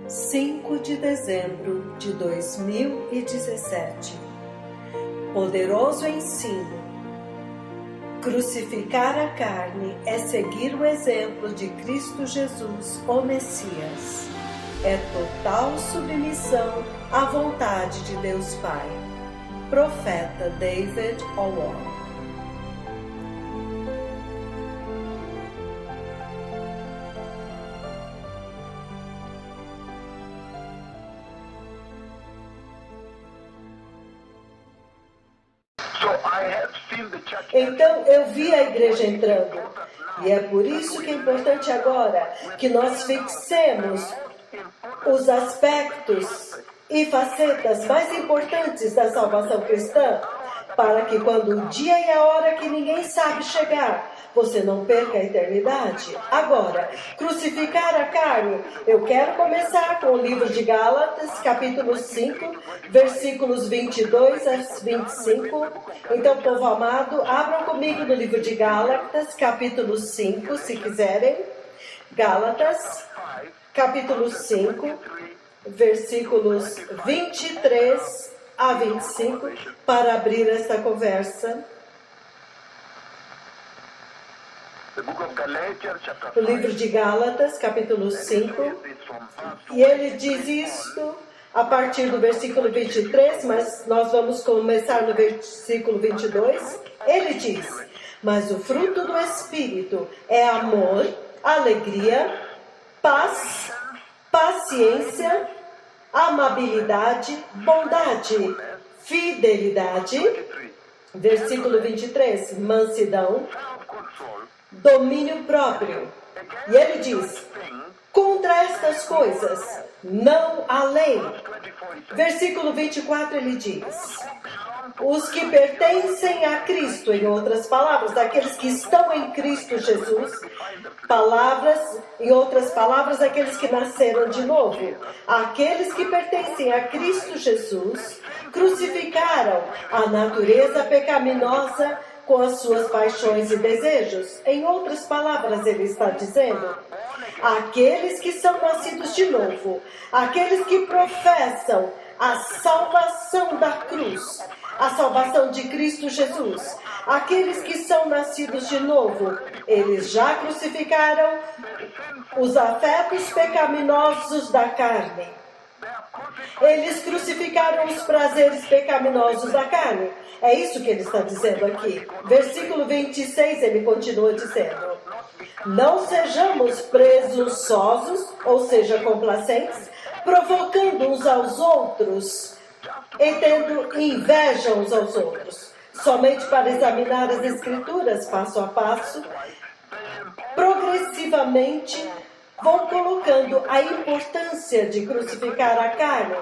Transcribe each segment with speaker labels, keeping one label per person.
Speaker 1: 5 de dezembro de 2017. Poderoso ensino. Crucificar a carne é seguir o exemplo de Cristo Jesus, o Messias. É total submissão à vontade de Deus Pai. Profeta David Owen. Então eu vi a igreja entrando, e é por isso que é importante agora que nós fixemos os aspectos e facetas mais importantes da salvação cristã, para que quando o dia e a hora que ninguém sabe chegar, você não perca a eternidade. Agora, crucificar a carne. Eu quero começar com o livro de Gálatas, capítulo 5, versículos 22 a 25. Então, povo amado, abram comigo no livro de Gálatas, capítulo 5, se quiserem. Gálatas, capítulo 5, versículos 23 a 25, para abrir esta conversa. O livro de Gálatas, capítulo 5, e ele diz isto a partir do versículo 23, mas nós vamos começar no versículo 22. Ele diz: mas o fruto do Espírito é amor, alegria, paz, paciência, amabilidade, bondade, fidelidade. Versículo 23, mansidão, domínio próprio. E ele diz: contra estas coisas não há lei. Versículo 24 ele diz: os que pertencem a Cristo, em outras palavras, daqueles que estão em Cristo Jesus, em outras palavras, aqueles que nasceram de novo, aqueles que pertencem a Cristo Jesus, crucificaram a natureza pecaminosa com as suas paixões e desejos. Em outras palavras, ele está dizendo: aqueles que são nascidos de novo, aqueles que professam a salvação da cruz, a salvação de Cristo Jesus, aqueles que são nascidos de novo, eles já crucificaram os afetos pecaminosos da carne. Eles crucificaram os prazeres pecaminosos da carne. É isso que ele está dizendo aqui. Versículo 26, ele continua dizendo: não sejamos presunçosos, ou seja, complacentes, provocando uns aos outros e tendo inveja uns aos outros, somente para examinar as Escrituras passo a passo, progressivamente vão colocando a importância de crucificar a carne.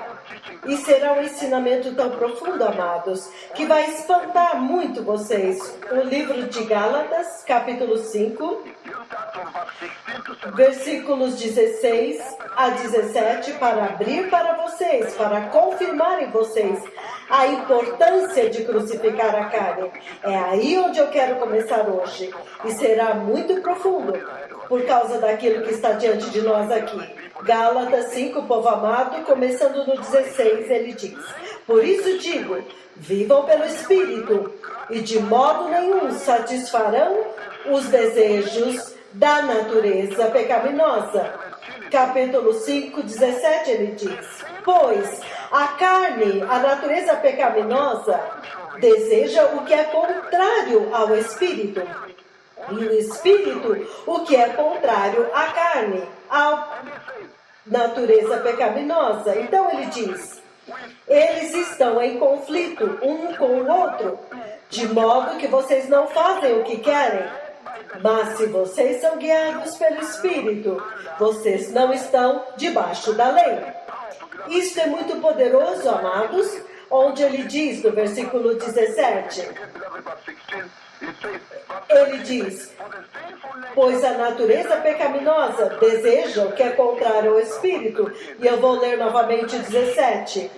Speaker 1: E será um ensinamento tão profundo, amados, que vai espantar muito vocês. O livro de Gálatas, capítulo 5, versículos 16 a 17, para abrir para vocês, para confirmar em vocês a importância de crucificar a carne. É aí onde eu quero começar hoje. E será muito profundo, por causa daquilo que está diante de nós aqui. Gálatas 5, povo amado, começando no 16, ele diz: por isso digo, vivam pelo Espírito, e de modo nenhum satisfarão os desejos da natureza pecaminosa. Capítulo 5, 17, ele diz: pois a carne, a natureza pecaminosa, deseja o que é contrário ao Espírito, e o Espírito o que é contrário à carne, à natureza pecaminosa. Então ele diz: eles estão em conflito um com o outro, de modo que vocês não fazem o que querem. Mas se vocês são guiados pelo Espírito, vocês não estão debaixo da lei. Isto é muito poderoso, amados, onde ele diz no versículo 17, ele diz: pois a natureza pecaminosa deseja o que é contrário ao Espírito. E eu vou ler novamente 17.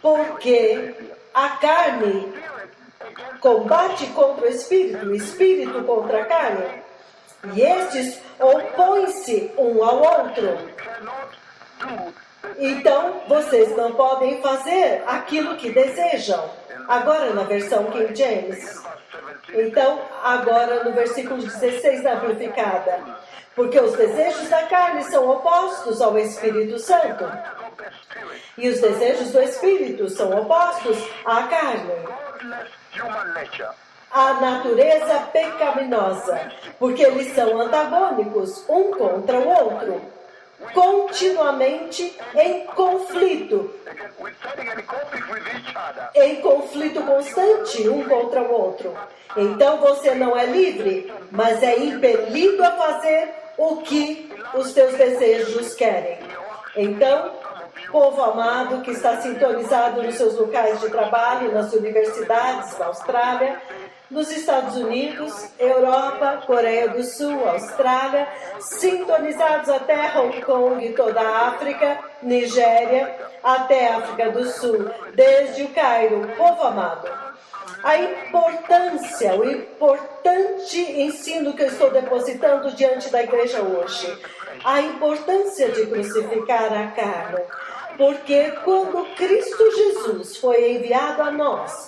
Speaker 1: Porque a carne combate contra o Espírito contra a carne. E estes opõem-se um ao outro. Então, vocês não podem fazer aquilo que desejam. Agora na versão King James. Então, agora no versículo 16 da Amplificada. Porque os desejos da carne são opostos ao Espírito Santo. E os desejos do Espírito são opostos à carne. A natureza pecaminosa. Porque eles são antagônicos um contra o outro. Continuamente em conflito constante um contra o outro. Então você não é livre, mas é impelido a fazer o que os teus desejos querem. Então, povo amado que está sintonizado nos seus locais de trabalho, nas universidades, na Austrália, nos Estados Unidos, Europa, Coreia do Sul, Austrália, sintonizados até Hong Kong, toda a África, Nigéria, até a África do Sul, desde o Cairo, povo amado. A importância, o importante ensino que eu estou depositando diante da igreja hoje, a importância de crucificar a carne. Porque quando Cristo Jesus foi enviado a nós,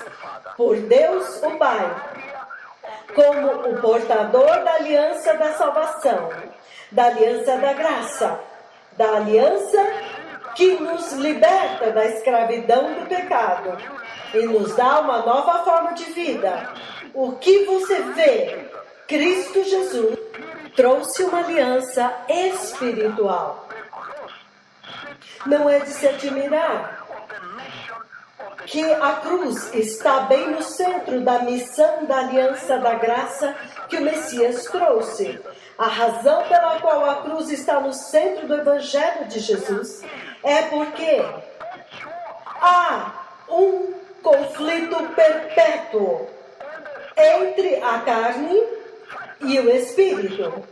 Speaker 1: por Deus o Pai, como o portador da aliança da salvação, da aliança da graça, da aliança que nos liberta da escravidão do pecado e nos dá uma nova forma de vida. O que você vê? Cristo Jesus trouxe uma aliança espiritual. Não é de se admirar que a cruz está bem no centro da missão da aliança da graça que o Messias trouxe. A razão pela qual a cruz está no centro do Evangelho de Jesus é porque há um conflito perpétuo entre a carne e o Espírito,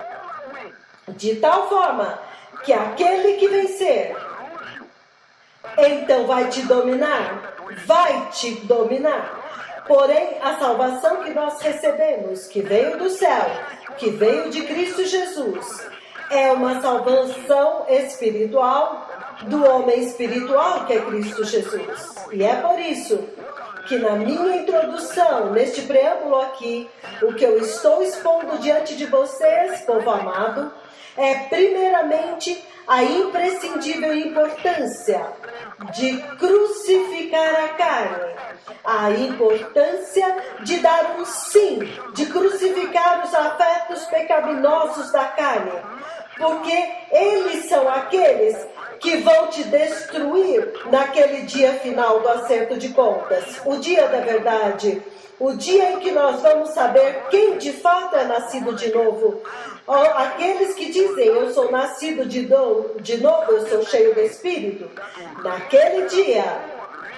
Speaker 1: de tal forma que aquele que vencer, então vai te dominar. Porém, a salvação que nós recebemos, que veio do céu, que veio de Cristo Jesus, é uma salvação espiritual do homem espiritual que é Cristo Jesus. E é por isso que na minha introdução, neste preâmbulo aqui, o que eu estou expondo diante de vocês, povo amado, é primeiramente a imprescindível importância de crucificar a carne, a importância de dar um sim, de crucificar os afetos pecaminosos da carne, porque eles são aqueles que vão te destruir naquele dia final do acerto de contas, o dia da verdade, o dia em que nós vamos saber quem de fato é nascido de novo. Aqueles que dizem, eu sou nascido de novo, eu sou cheio do Espírito, naquele dia,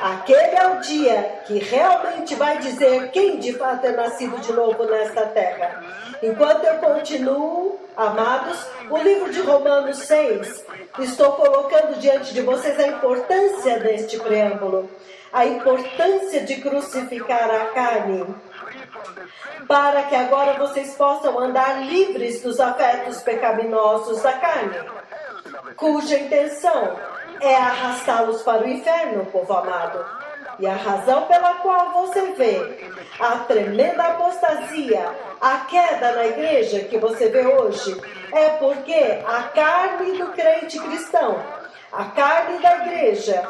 Speaker 1: aquele é o dia que realmente vai dizer quem de fato é nascido de novo nesta terra. Enquanto eu continuo, amados, o livro de Romanos 6, estou colocando diante de vocês a importância deste preâmbulo, a importância de crucificar a carne, para que agora vocês possam andar livres dos afetos pecaminosos da carne, cuja intenção é arrastá-los para o inferno, povo amado. E a razão pela qual você vê a tremenda apostasia, a queda na igreja que você vê hoje, é porque a carne do crente cristão, a carne da igreja,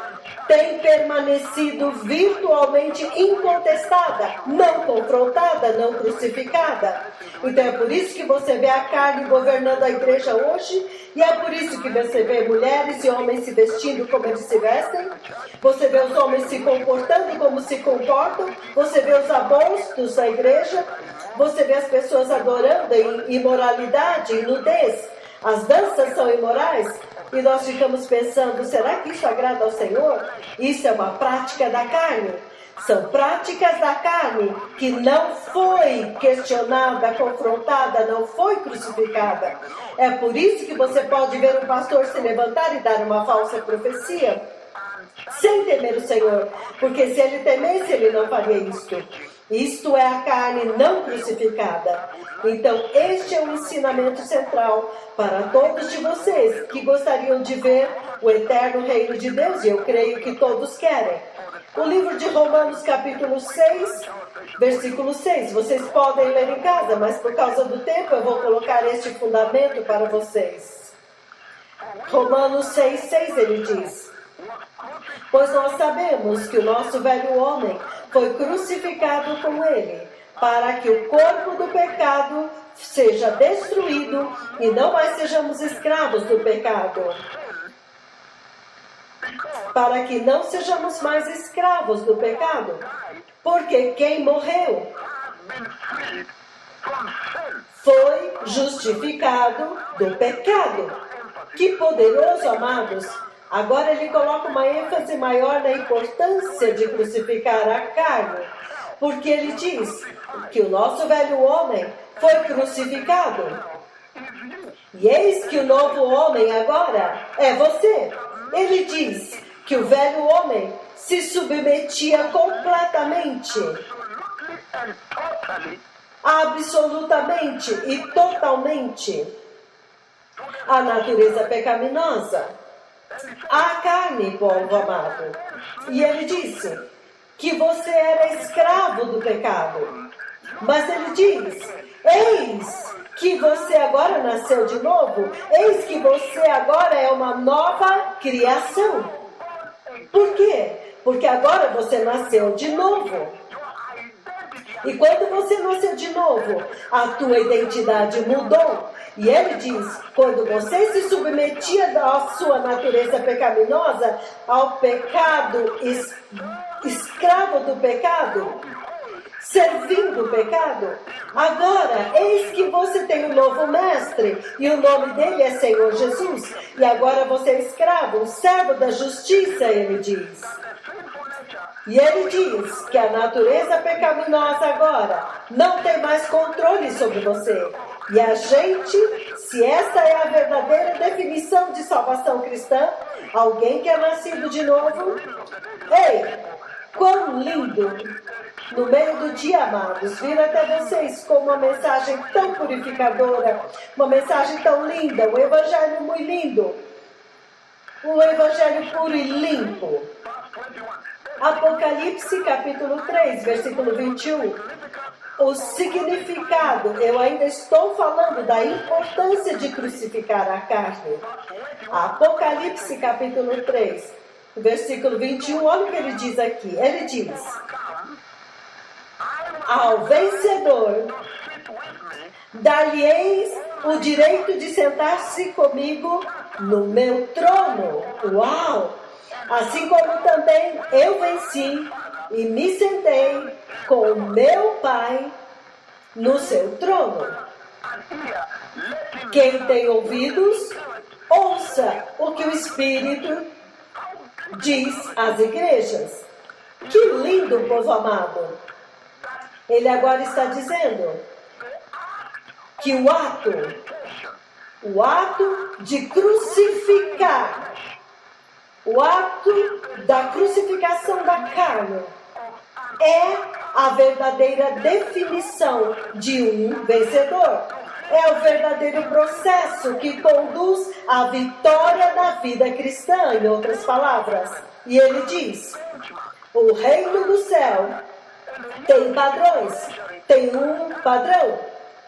Speaker 1: tem permanecido virtualmente incontestada, não confrontada, não crucificada. Então é por isso que você vê a carne governando a igreja hoje, e é por isso que você vê mulheres e homens se vestindo como eles se vestem, você vê os homens se comportando como se comportam, você vê os abortos da igreja, você vê as pessoas adorando em imoralidade, em nudez, as danças são imorais. E nós ficamos pensando, será que isso agrada ao Senhor? Isso é uma prática da carne. São práticas da carne que não foi questionada, confrontada, não foi crucificada. É por isso que você pode ver um pastor se levantar e dar uma falsa profecia, sem temer o Senhor. Porque se ele temesse, ele não faria isto. Isto é a carne não crucificada. Então, este é o ensinamento central para todos de vocês que gostariam de ver o eterno reino de Deus, e eu creio que todos querem. O livro de Romanos, capítulo 6, versículo 6. Vocês podem ler em casa, mas por causa do tempo eu vou colocar este fundamento para vocês. Romanos 6, 6, ele diz: pois nós sabemos que o nosso velho homem foi crucificado com ele, para que o corpo do pecado seja destruído e não mais sejamos escravos do pecado. Para que não sejamos mais escravos do pecado. Porque quem morreu foi justificado do pecado. Que poderoso, amados! Agora ele coloca uma ênfase maior na importância de crucificar a carne, porque ele diz que o nosso velho homem foi crucificado. E eis que o novo homem agora é você. Ele diz que o velho homem se submetia completamente, absolutamente e totalmente à natureza pecaminosa, à carne, povo amado. E ele disse que você era escravo do pecado. Mas ele diz: eis que você agora nasceu de novo, eis que você agora é uma nova criação. Por quê? Porque agora você nasceu de novo. E quando você nasceu de novo, a tua identidade mudou. E ele diz, quando você se submetia à sua natureza pecaminosa, ao pecado, escravo do pecado, servindo o pecado, agora, eis que você tem um novo mestre, e o nome dele é Senhor Jesus, e agora você é escravo, um servo da justiça, ele diz. E ele diz que a natureza pecaminosa agora não tem mais controle sobre você. E a gente, se essa é a verdadeira definição de salvação cristã, alguém que é nascido de novo, ei, quão lindo! No meio do dia, amados, vir até vocês com uma mensagem tão purificadora, uma mensagem tão linda, um evangelho muito lindo, um evangelho puro e limpo. Apocalipse capítulo 3, versículo 21. O significado, eu ainda estou falando da importância de crucificar a carne. Apocalipse capítulo 3, versículo 21, olha o que ele diz aqui. Ele diz: ao vencedor dar-lhe-eis o direito de sentar-se comigo no meu trono. Uau! Assim como também eu venci e me sentei com o meu Pai no seu trono. Quem tem ouvidos, ouça o que o Espírito diz às igrejas. Que lindo, povo amado! Ele agora está dizendo que o ato de crucificar, o ato da crucificação da carne é a verdadeira definição de um vencedor. É o verdadeiro processo que conduz à vitória da vida cristã, em outras palavras. E ele diz: o reino do céu tem padrões, tem um padrão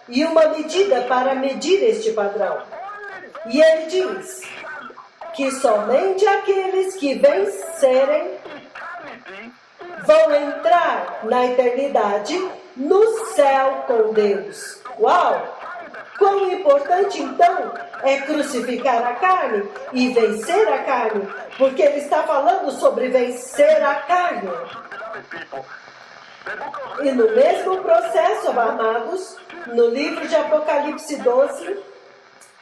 Speaker 1: e uma medida para medir este padrão. E ele diz que somente aqueles que vencerem vão entrar na eternidade no céu com Deus. Uau! Quão importante então é crucificar a carne e vencer a carne, porque ele está falando sobre vencer a carne. E no mesmo processo, amados, no livro de Apocalipse 12,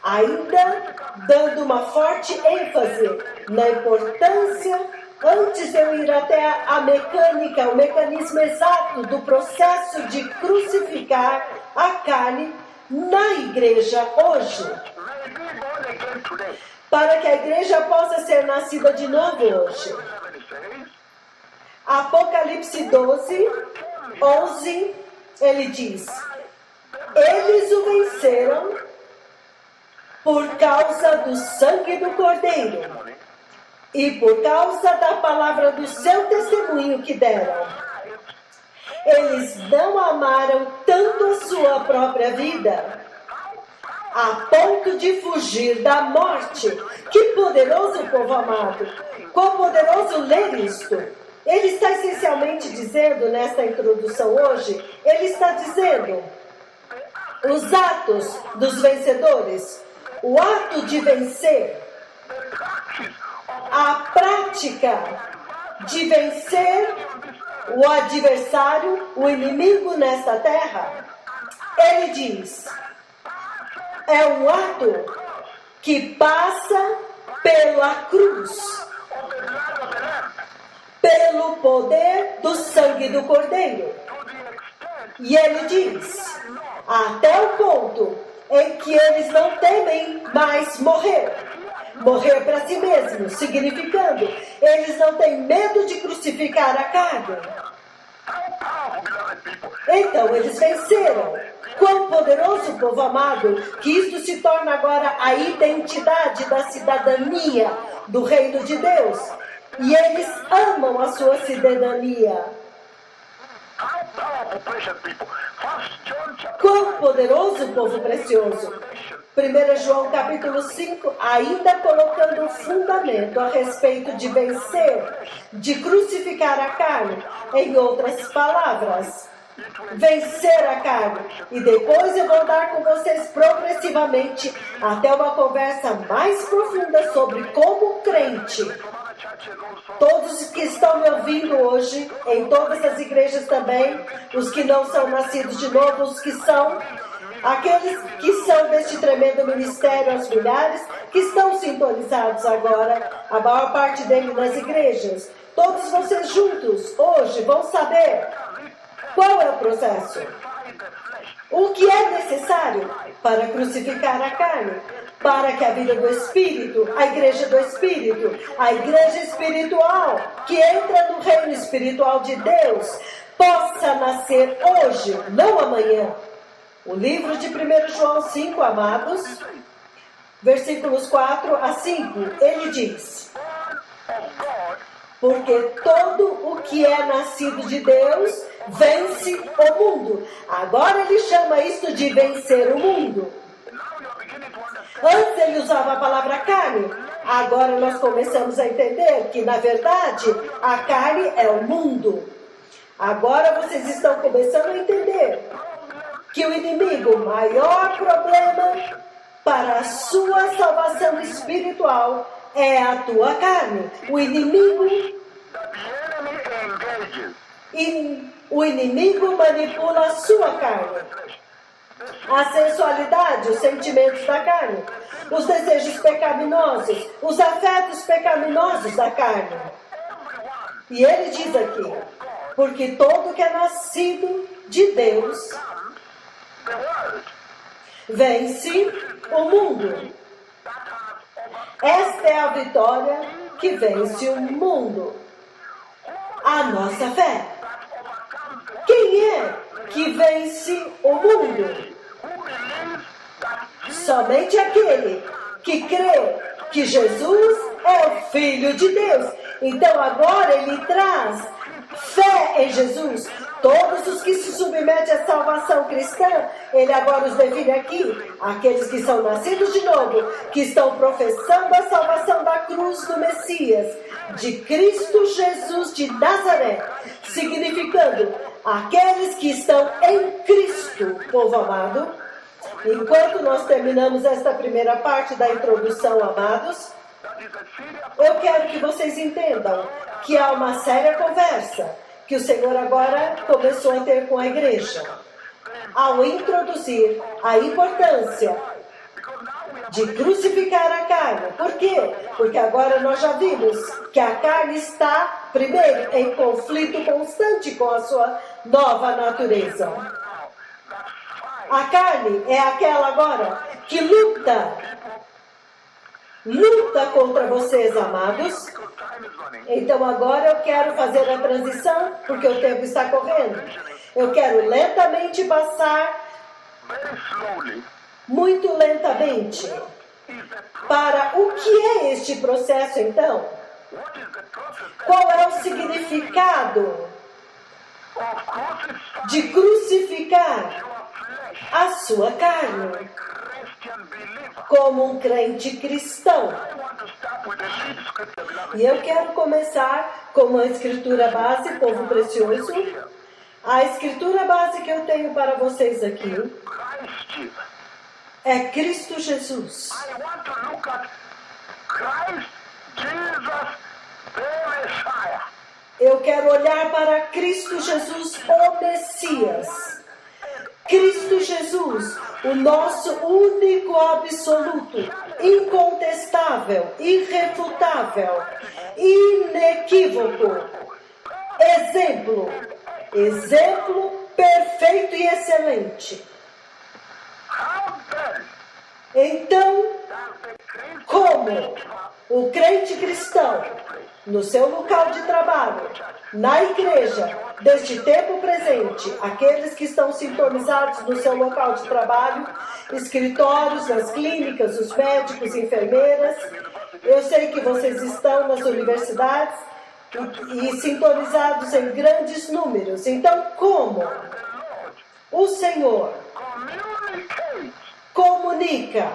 Speaker 1: ainda dando uma forte ênfase na importância, antes de eu ir até a mecânica, o mecanismo exato do processo de crucificar a carne na igreja hoje, para que a igreja possa ser nascida de novo hoje. Apocalipse 12, 11, ele diz: eles o venceram por causa do sangue do Cordeiro e por causa da palavra do seu testemunho que deram. Eles não amaram tanto a sua própria vida, a ponto de fugir da morte. Que poderoso, povo amado! Quão poderoso ler isto! Ele está essencialmente dizendo, nesta introdução hoje, ele está dizendo, os atos dos vencedores, o ato de vencer, a prática de vencer o adversário, o inimigo nesta terra, ele diz, é um ato que passa pela cruz, pelo poder do sangue do Cordeiro. E ele diz, até o ponto em que eles não temem mais morrer para si mesmos, significando, eles não têm medo de crucificar a carne. Então, eles venceram. Quão poderoso, povo amado, que isto se torna agora a identidade da cidadania do reino de Deus. E eles amam a sua cidadania. Quão poderoso, povo precioso. 1 João capítulo 5, ainda colocando o fundamento a respeito de vencer, de crucificar a carne. Em outras palavras, vencer a carne. E depois eu vou dar com vocês progressivamente até uma conversa mais profunda sobre como crente. Todos que estão me ouvindo hoje, em todas as igrejas também, os que não são nascidos de novo, os que são, aqueles que são deste tremendo ministério, as milhares que estão sintonizados agora, a maior parte deles nas igrejas, todos vocês juntos, hoje, vão saber qual é o processo. O que é necessário para crucificar a carne? Para que a vida do Espírito, a igreja do Espírito, a igreja espiritual, que entra no reino espiritual de Deus, possa nascer hoje, não amanhã. O livro de 1 João 5, amados, versículos 4 a 5, ele diz: porque todo o que é nascido de Deus vence o mundo. Agora ele chama isto de vencer o mundo. Antes ele usava a palavra carne. Agora nós começamos a entender que, na verdade, a carne é o mundo. Agora vocês estão começando a entender que o inimigo, o maior problema para a sua salvação espiritual é a tua carne. O inimigo manipula a sua carne. A sensualidade, os sentimentos da carne, os desejos pecaminosos, os afetos pecaminosos da carne. E ele diz aqui, porque todo que é nascido de Deus vence o mundo. Esta é a vitória que vence o mundo. A nossa fé. Quem é que vence o mundo? Somente aquele que crê que Jesus é o Filho de Deus. Então agora ele traz fé em Jesus. Todos os que se submetem à salvação cristã, ele agora os define aqui, aqueles que são nascidos de novo, que estão professando a salvação da cruz do Messias, de Cristo Jesus de Nazaré, significando aqueles que estão em Cristo, povo amado. Enquanto nós terminamos esta primeira parte da introdução, amados, eu quero que vocês entendam que há uma séria conversa que o Senhor agora começou a ter com a igreja, ao introduzir a importância de crucificar a carne. Por quê? Porque agora nós já vimos que a carne está, primeiro, em conflito constante com a sua nova natureza. A carne é aquela agora que luta contra vocês, amados. Então agora eu quero fazer a transição, porque o tempo está correndo. Eu quero lentamente passar, muito lentamente, para o que é este processo então? Qual é o significado de crucificar a sua carne como um crente cristão? E eu quero começar com uma escritura base, povo precioso. A escritura base que eu tenho para vocês aqui é Cristo Jesus. Eu quero olhar para Cristo Jesus, o Messias. Cristo Jesus, o nosso único absoluto, incontestável, irrefutável, inequívoco, exemplo perfeito e excelente. Então, como o crente cristão, no seu local de trabalho, na igreja, deste tempo presente, aqueles que estão sintonizados no seu local de trabalho, escritórios, nas clínicas, os médicos, enfermeiras, eu sei que vocês estão nas universidades e sintonizados em grandes números. Então, como o Senhor comunica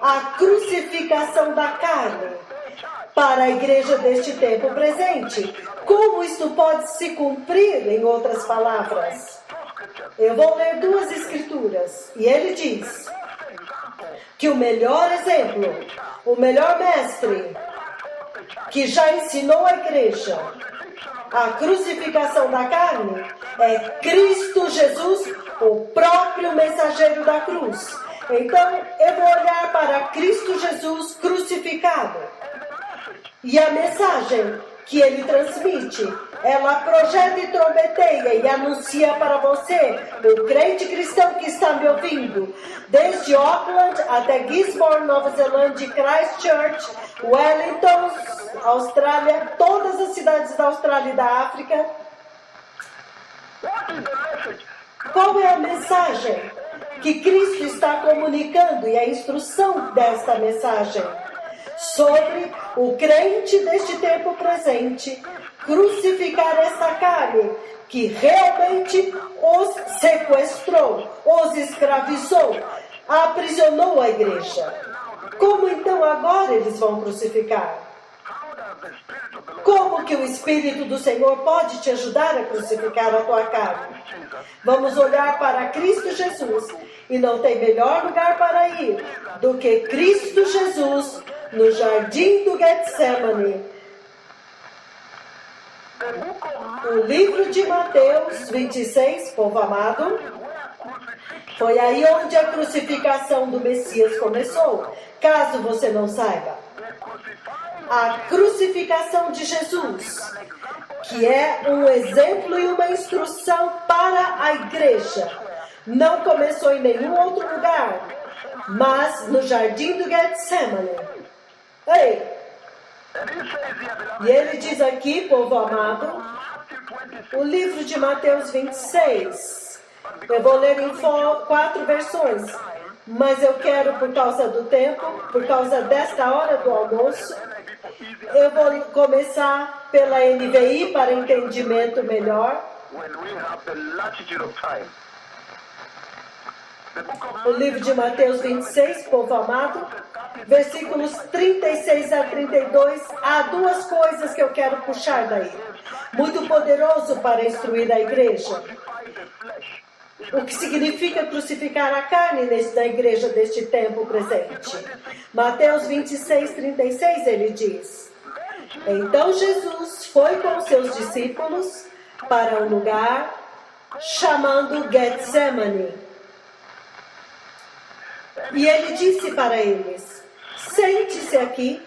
Speaker 1: a crucificação da carne para a igreja deste tempo presente? Como isto pode se cumprir, em outras palavras? Eu vou ler duas escrituras. E ele diz que o melhor exemplo, o melhor mestre que já ensinou a igreja a crucificação da carne é Cristo Jesus, o próprio mensageiro da cruz. Então, eu vou olhar para Cristo Jesus crucificado. E a mensagem que ele transmite, ela projeta e trombeteia e anuncia para você, o crente cristão que está me ouvindo, desde Auckland até Gisborne, Nova Zelândia, Christchurch, Wellington, Austrália, todas as cidades da Austrália e da África. Qual é a mensagem que Cristo está comunicando e a instrução desta mensagem? Sobre o crente deste tempo presente crucificar essa carne que realmente os sequestrou, os escravizou, aprisionou a igreja. Como então agora eles vão crucificar? Como que o Espírito do Senhor pode te ajudar a crucificar a tua carne? Vamos olhar para Cristo Jesus. E não tem melhor lugar para ir do que Cristo Jesus no jardim do Getsemane. O livro de Mateus 26, povo amado, foi aí onde a crucificação do Messias começou. Caso você não saiba, a crucificação de Jesus, que é um exemplo e uma instrução para a igreja, não começou em nenhum outro lugar, mas no jardim do Getsemane. Ei! E ele diz aqui, povo amado, o livro de Mateus 26. Eu vou ler em 4 versões, mas eu quero, por causa do tempo, por causa desta hora do almoço, eu vou começar pela NVI para entendimento melhor. O livro de Mateus 26, povo amado, versículos 36 a 32, há duas coisas que eu quero puxar daí. Muito poderoso para instruir a igreja. O que significa crucificar a carne na igreja deste tempo presente. Mateus 26, 36, ele diz: então Jesus foi com seus discípulos para um lugar chamado Getsemane. E ele disse para eles: sente-se aqui,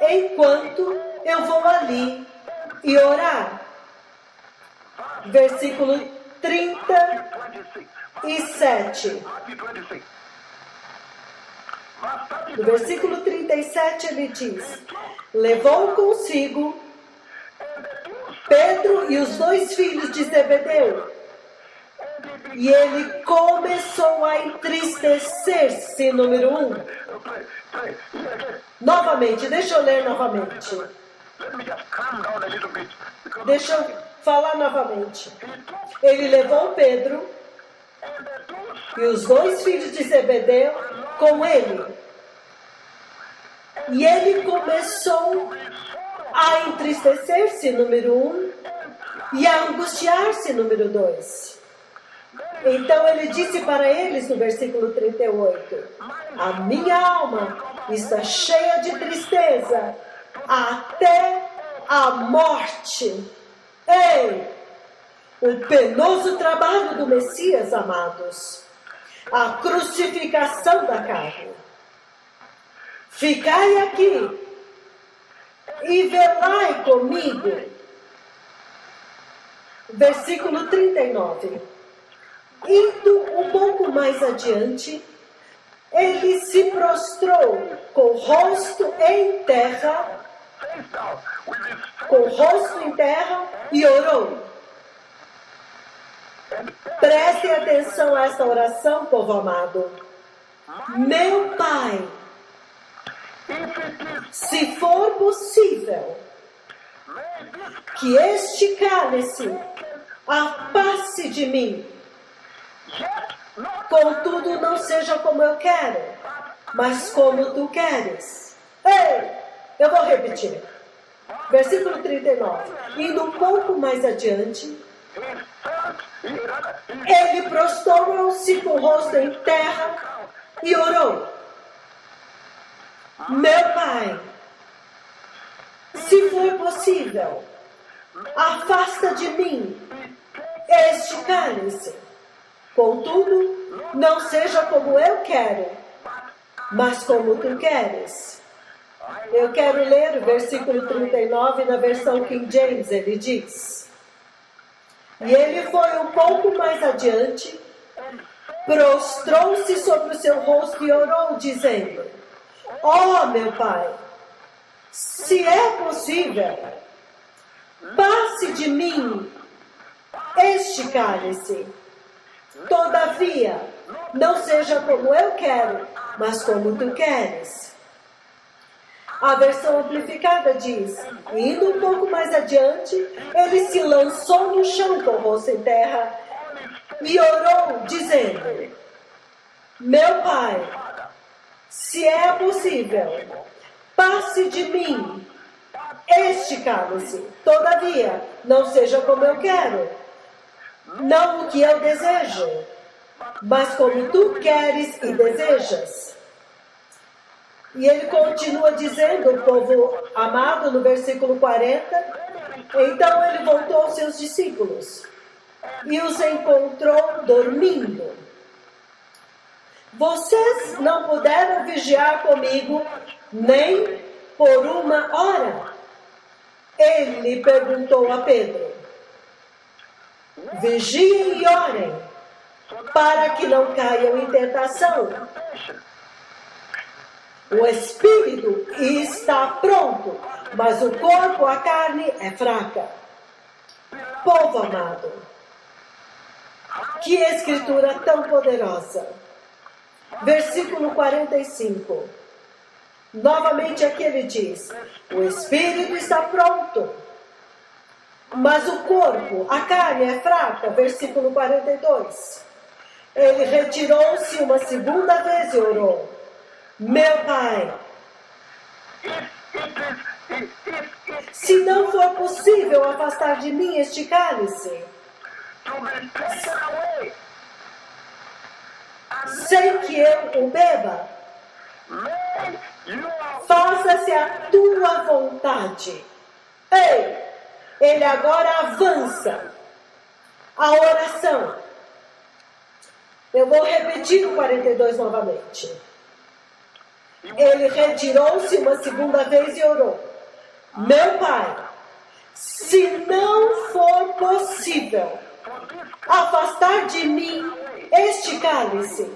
Speaker 1: enquanto eu vou ali e orar. Versículo 37. No versículo 37 ele diz: levou consigo Pedro e os 2 filhos de Zebedeu. E ele começou a entristecer-se, número 1. Novamente, deixa eu ler novamente. Deixa eu falar novamente. Ele levou Pedro e os 2 filhos de Zebedeu com ele. E ele começou a entristecer-se, número 1, e a angustiar-se, número 2. Então ele disse para eles no versículo 38, a minha alma está cheia de tristeza até a morte. Ei, o penoso trabalho do Messias, amados, a crucificação da carne. Ficai aqui e velai comigo. Versículo 39. Indo um pouco mais adiante, ele se prostrou com o rosto em terra, e orou. Prestem atenção a esta oração, povo amado. Meu Pai, se for possível, que este cálice afaste de mim. Contudo, não seja como eu quero, mas como tu queres. Ei, eu vou repetir. Versículo 39. Indo um pouco mais adiante, ele prostrou-se com o rosto em terra e orou. Meu Pai, se for possível, afasta de mim este cálice. Contudo, não seja como eu quero, mas como tu queres. Eu quero ler o versículo 39 na versão King James. Ele diz: e ele foi um pouco mais adiante, prostrou-se sobre o seu rosto e orou, dizendo: ó meu Pai, se é possível, passe de mim este cálice. Todavia, não seja como eu quero, mas como tu queres. A versão amplificada diz: indo um pouco mais adiante, ele se lançou no chão com o rosto em terra e orou, dizendo: meu Pai, se é possível, passe de mim este cálice. Todavia, não seja como eu quero, não o que eu desejo, mas como tu queres e desejas. E ele continua dizendo, o povo amado, no versículo 40, então ele voltou aos seus discípulos e os encontrou dormindo. Vocês não puderam vigiar comigo nem por 1 hora? Ele perguntou a Pedro. Vigiem e orem, para que não caiam em tentação. O espírito está pronto, mas o corpo, a carne, é fraca. Povo amado, que escritura tão poderosa. Versículo 45. Novamente aqui ele diz: o espírito está pronto, mas o corpo, a carne é fraca. Versículo 42. Ele retirou-se uma segunda vez e orou: meu Pai, se não for possível afastar de mim este cálice, sem que eu o beba, faça-se a tua vontade. Ei, ele agora avança a oração. Eu vou repetir o 42 novamente. Ele retirou-se uma segunda vez e orou: meu Pai, se não for possível afastar de mim este cálice,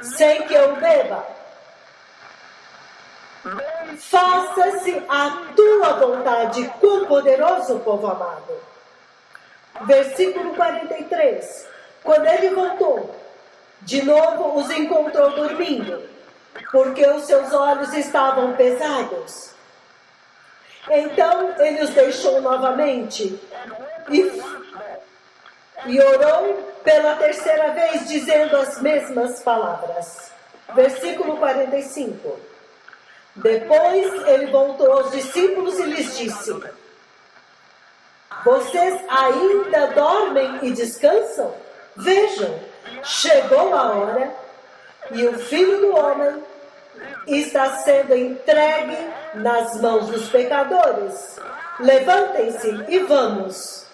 Speaker 1: sem que eu beba, Faça-se a tua vontade, quão poderoso, povo amado. Versículo 43. Quando ele voltou, de novo os encontrou dormindo, porque os seus olhos estavam pesados. Então ele os deixou novamente e orou pela terceira vez, dizendo as mesmas palavras. Versículo 45. Depois ele voltou aos discípulos e lhes disse: vocês ainda dormem e descansam? Vejam, chegou a hora e o Filho do Homem está sendo entregue nas mãos dos pecadores. Levantem-se e vamos.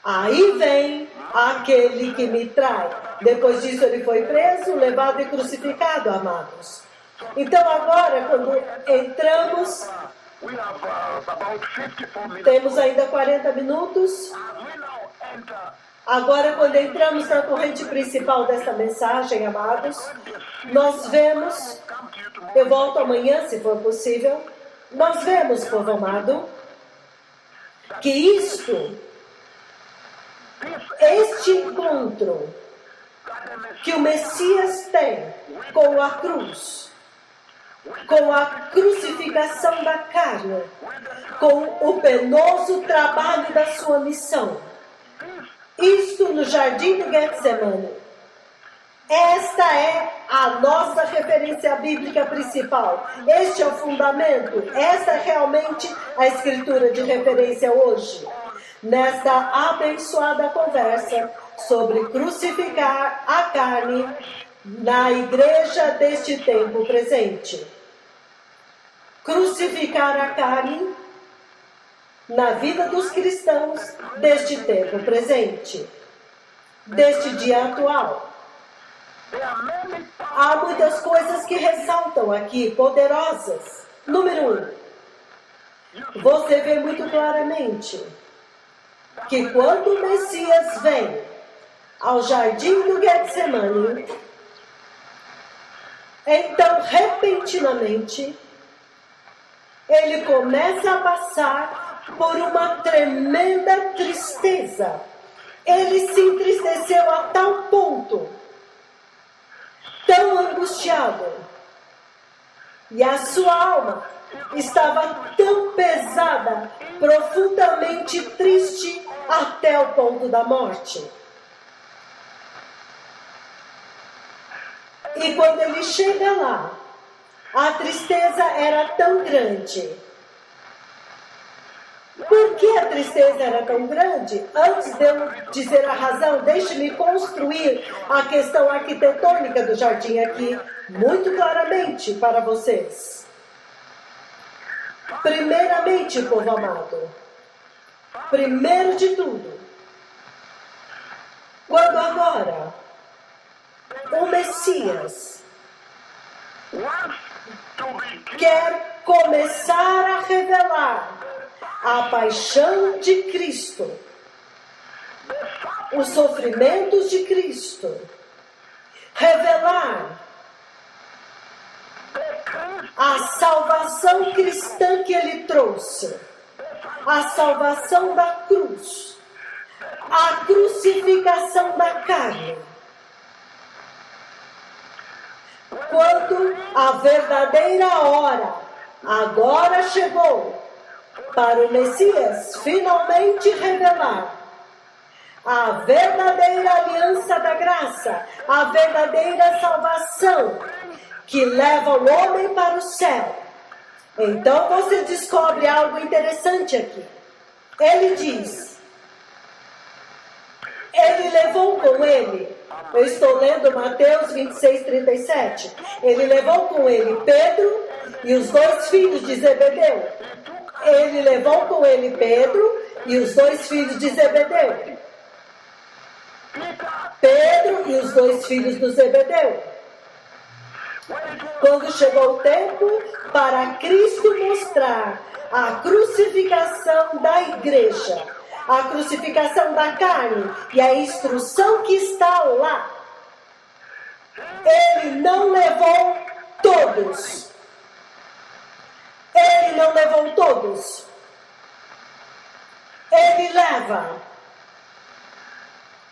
Speaker 1: Aí vem aquele que me trai. Depois disso ele foi preso, levado e crucificado, amados. Então agora, quando entramos, temos ainda 40 minutos. Agora, quando entramos na corrente principal desta mensagem, amados, nós vemos, eu volto amanhã, se for possível, nós vemos, povo amado, que este encontro que o Messias tem com a cruz, com a crucificação da carne, com o penoso trabalho da sua missão, isto no jardim do Getsemane. Esta é a nossa referência bíblica principal. Este é o fundamento. Esta é realmente a escritura de referência hoje, nesta abençoada conversa sobre crucificar a carne na igreja deste tempo presente. Crucificar a carne na vida dos cristãos deste tempo presente, deste dia atual. Há muitas coisas que ressaltam aqui, poderosas. Número 1, você vê muito claramente que quando o Messias vem ao jardim do Getsemane, então repentinamente ele começa a passar por uma tremenda tristeza. Ele se entristeceu a tal ponto, tão angustiado, e a sua alma estava tão pesada, profundamente triste, até o ponto da morte. E quando ele chega lá, a tristeza era tão grande. Por que a tristeza era tão grande? Antes de eu dizer a razão, deixe-me construir a questão arquitetônica do jardim aqui, muito claramente para vocês. Primeiramente, povo amado, primeiro de tudo, quando agora o Messias quer começar a revelar a paixão de Cristo, os sofrimentos de Cristo, revelar a salvação cristã que ele trouxe, a salvação da cruz, a crucificação da carne. Quando a verdadeira hora agora chegou para o Messias finalmente revelar a verdadeira aliança da graça, a verdadeira salvação que leva o homem para o céu. Então você descobre algo interessante aqui. Ele diz, ele levou com ele, eu estou lendo Mateus 26:37, ele levou com ele Pedro e os dois filhos de Zebedeu. Ele levou com ele Pedro e os dois filhos de Zebedeu. Pedro e os dois filhos do Zebedeu. Quando chegou o tempo para Cristo mostrar a crucificação da igreja, a crucificação da carne e a instrução que está lá, ele não levou todos. ele não levou todos. Ele leva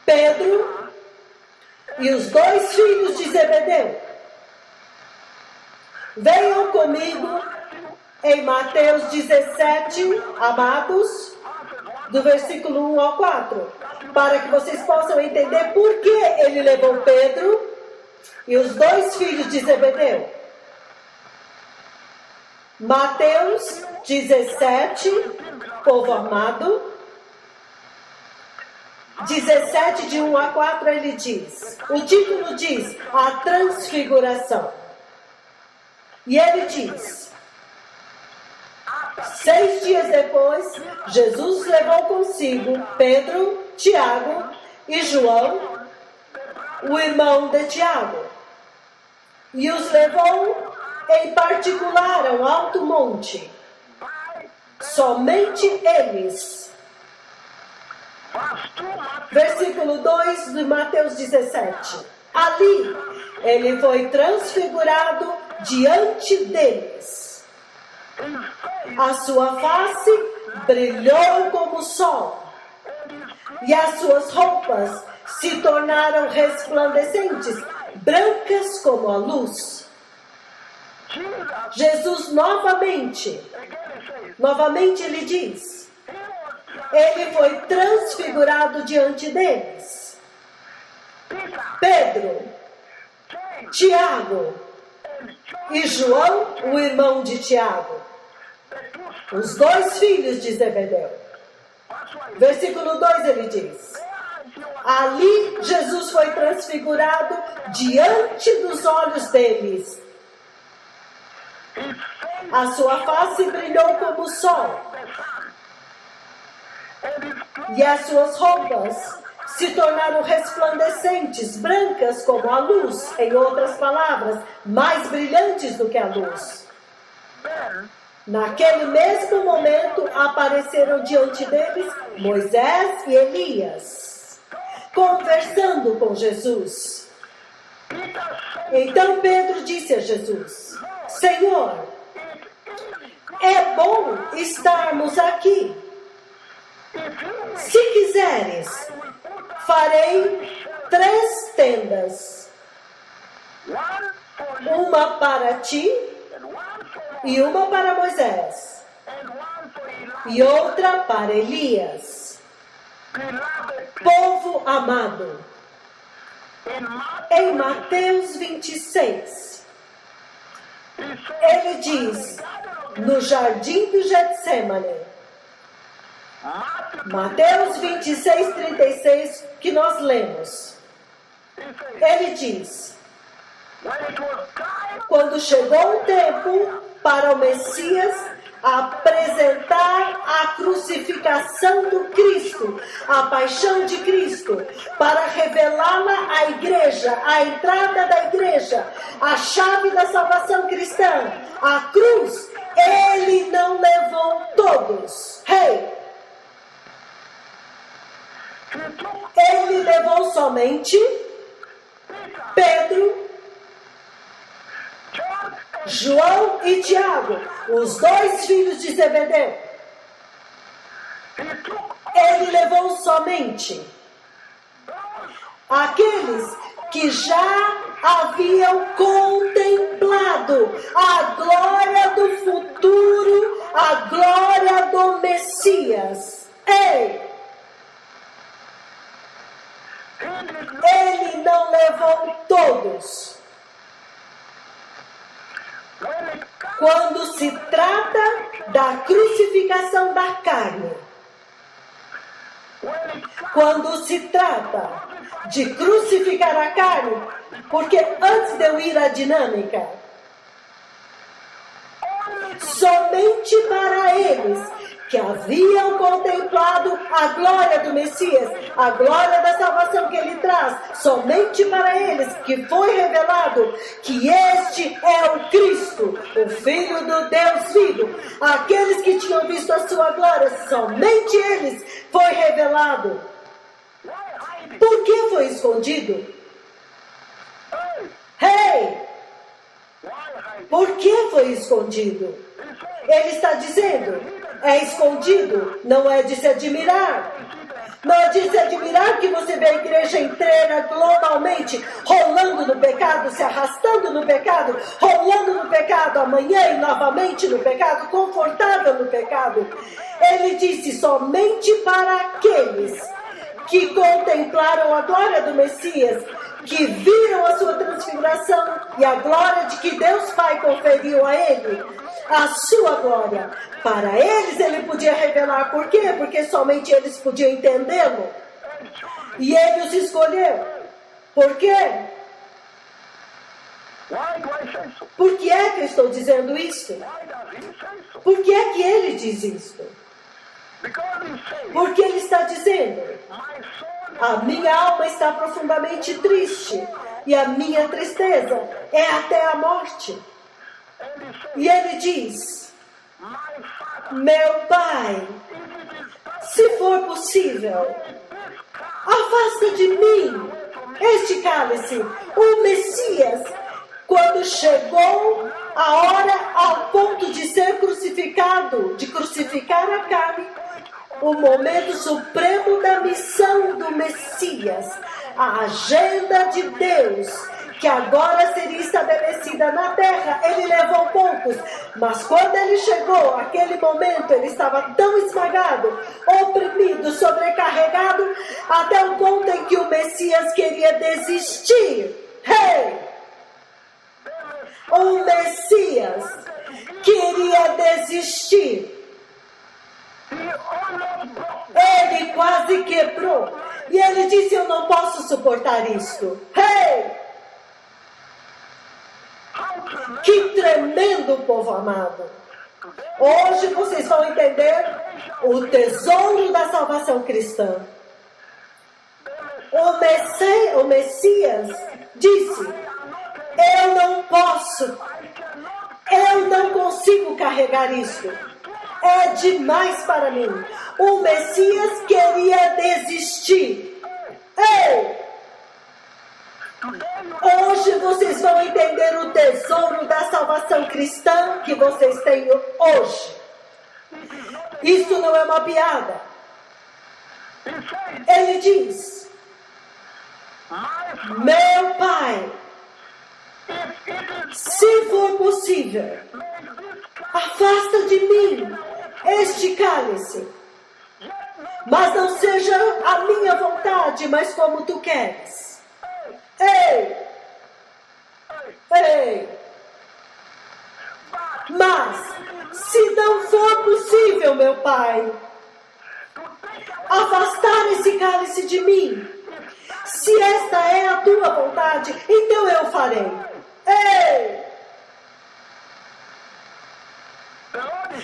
Speaker 1: Pedro e os 2 filhos de Zebedeu. Venham comigo em Mateus 17, amados, do versículo 1 ao 4, para que vocês possam entender por que ele levou Pedro e os 2 filhos de Zebedeu. Mateus 17, povo amado, 17 de 1 a 4 ele diz, o título diz, a transfiguração. E ele diz, 6 dias depois, Jesus levou consigo Pedro, Tiago e João, o irmão de Tiago, e os levou em particular ao alto monte, somente eles. Versículo 2 de Mateus 17. Ali, ele foi transfigurado diante deles. A sua face brilhou como o sol, e as suas roupas se tornaram resplandecentes, brancas como a luz. Jesus novamente ele diz, ele foi transfigurado diante deles. Pedro, Tiago e João, o irmão de Tiago, os 2 filhos de Zebedeu. Versículo 2 ele diz, ali Jesus foi transfigurado diante dos olhos deles. A sua face brilhou como o sol, e as suas roupas se tornaram resplandecentes, brancas como a luz. Em outras palavras, mais brilhantes do que a luz. Naquele mesmo momento, apareceram diante deles Moisés e Elias, conversando com Jesus. Então Pedro disse a Jesus, Senhor, é bom estarmos aqui. Se quiseres, farei 3 tendas, uma para ti, e uma para Moisés, e outra para Elias. Povo amado, em Mateus 26, ele diz, no jardim do Getsemane, Mateus 26, 36, que nós lemos, ele diz, quando chegou o tempo para o Messias apresentar a crucificação do Cristo, a paixão de Cristo, para revelá-la à igreja, a entrada da igreja, a chave da salvação cristã, a cruz, ele não levou todos. Ele levou somente Pedro, João e Tiago, os 2 filhos de Zebedeu. Ele levou somente aqueles que já haviam contemplado a glória do futuro, a glória do Messias. Ele não levou todos. Quando se trata da crucificação da carne, quando se trata de crucificar a carne, porque antes de eu ir à dinâmica, somente para eles que haviam contemplado a glória do Messias, a glória da salvação que ele traz, somente para eles que foi revelado que este é o Cristo, o Filho do Deus vivo. Aqueles que tinham visto a sua glória, somente eles foi revelado. Por que foi escondido? Por que foi escondido? Ele está dizendo, é escondido, não é de se admirar. Não é de se admirar que você vê a igreja inteira globalmente rolando no pecado, se arrastando no pecado, rolando no pecado amanhã e novamente no pecado, confortável no pecado. Ele disse somente para aqueles que contemplaram a glória do Messias, que viram a sua transfiguração e a glória de que Deus Pai conferiu a ele, a sua glória. Para eles ele podia revelar. Por quê? Porque somente eles podiam entendê-lo. E ele os escolheu. Por quê? Por que é que eu estou dizendo isso? Por que é que ele diz isso? Porque ele está dizendo, a minha alma está profundamente triste, e a minha tristeza é até a morte. E ele diz, meu Pai, se for possível, afasta de mim este cálice. O Messias, quando chegou a hora ao ponto de ser crucificado, de crucificar a carne, o momento supremo da missão do Messias, a agenda de Deus, que agora seria estabelecida na terra, ele levou poucos, mas quando ele chegou, aquele momento, ele estava tão esmagado, oprimido, sobrecarregado, até o ponto em que o Messias queria desistir. O Messias queria desistir. Ele quase quebrou. E ele disse, eu não posso suportar isso. Que tremendo, povo amado. Hoje vocês vão entender o tesouro da salvação cristã. O Messias disse, eu não posso, eu não consigo carregar isso. É demais para mim. O Messias queria desistir. Hoje vocês vão entender o tesouro da salvação cristã que vocês têm hoje. Isso não é uma piada. Ele diz, meu Pai, se for possível, afasta de mim este cálice, mas não seja a minha vontade, mas como tu queres. Mas, se não for possível, meu Pai, afastar esse cálice de mim, se esta é a tua vontade, então eu farei.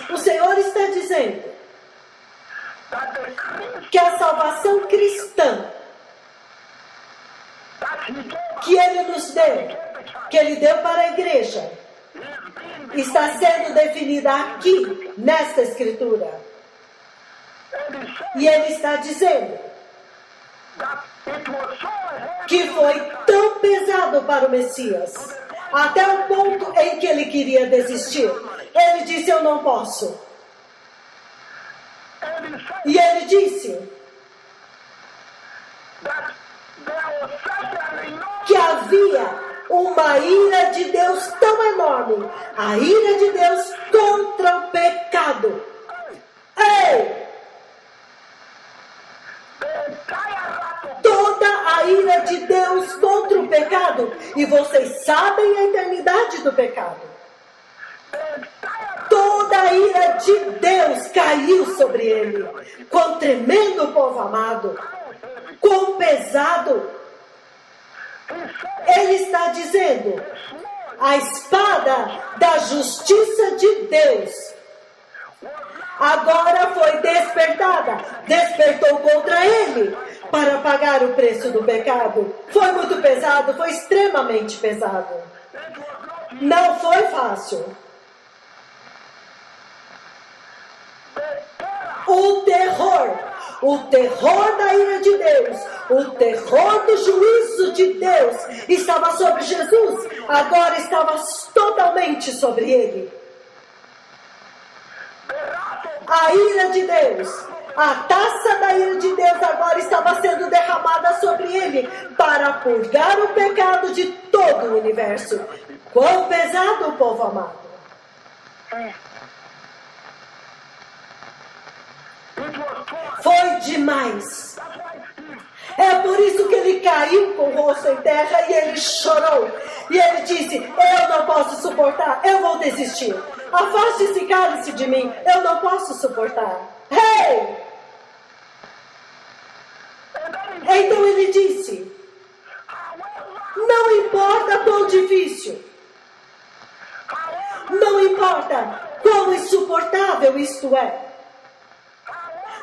Speaker 1: O Senhor está dizendo que a salvação cristã que Ele nos deu, que Ele deu para a igreja, está sendo definida aqui, nesta Escritura. E Ele está dizendo que foi tão pesado para o Messias, até o ponto em que ele queria desistir. Ele disse, eu não posso. E ele disse que havia uma ira de Deus tão enorme, a ira de Deus contra o pecado. Toda a ira de Deus contra o pecado, e vocês sabem a eternidade do pecado. Toda a ira de Deus caiu sobre ele. Quão tremendo, povo amado, quão pesado. Ele está dizendo, a espada da justiça de Deus agora foi despertada, despertou contra ele para pagar o preço do pecado. Foi muito pesado, foi extremamente pesado. Não foi fácil. O terror da ira de Deus, o terror do juízo de Deus estava sobre Jesus, agora estava totalmente sobre ele. A ira de Deus, a taça da ira de Deus agora estava sendo derramada sobre ele para purgar o pecado de todo o universo. Quão pesado, povo amado! Foi demais. É por isso que ele caiu com o rosto em terra e ele chorou. E ele disse: eu não posso suportar, eu vou desistir. Afaste esse cálice de mim, eu não posso suportar. Hey! Então ele disse: não importa quão difícil, não importa quão insuportável isto é,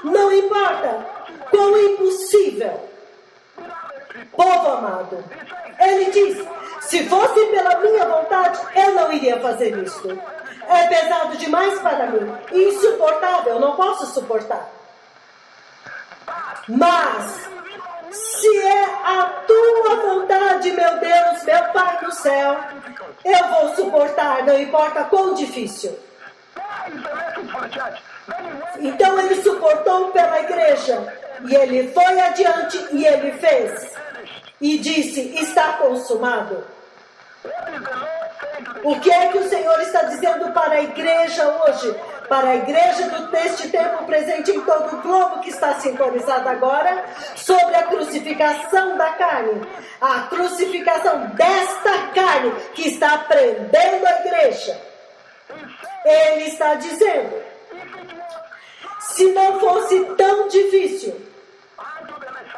Speaker 1: não importa quão impossível. Povo amado, ele diz: se fosse pela minha vontade, eu não iria fazer isto. É pesado demais para mim, insuportável, não posso suportar. Mas, se é a tua vontade, meu Deus, meu Pai do céu, eu vou suportar, não importa quão difícil. Então ele suportou pela igreja, e ele foi adiante e ele fez. E disse: está consumado. O que é que o Senhor está dizendo para a igreja hoje? Para a igreja deste tempo presente em todo o globo que está sintonizado agora, sobre a crucificação da carne. A crucificação desta carne que está prendendo a igreja. Ele está dizendo: se não fosse tão difícil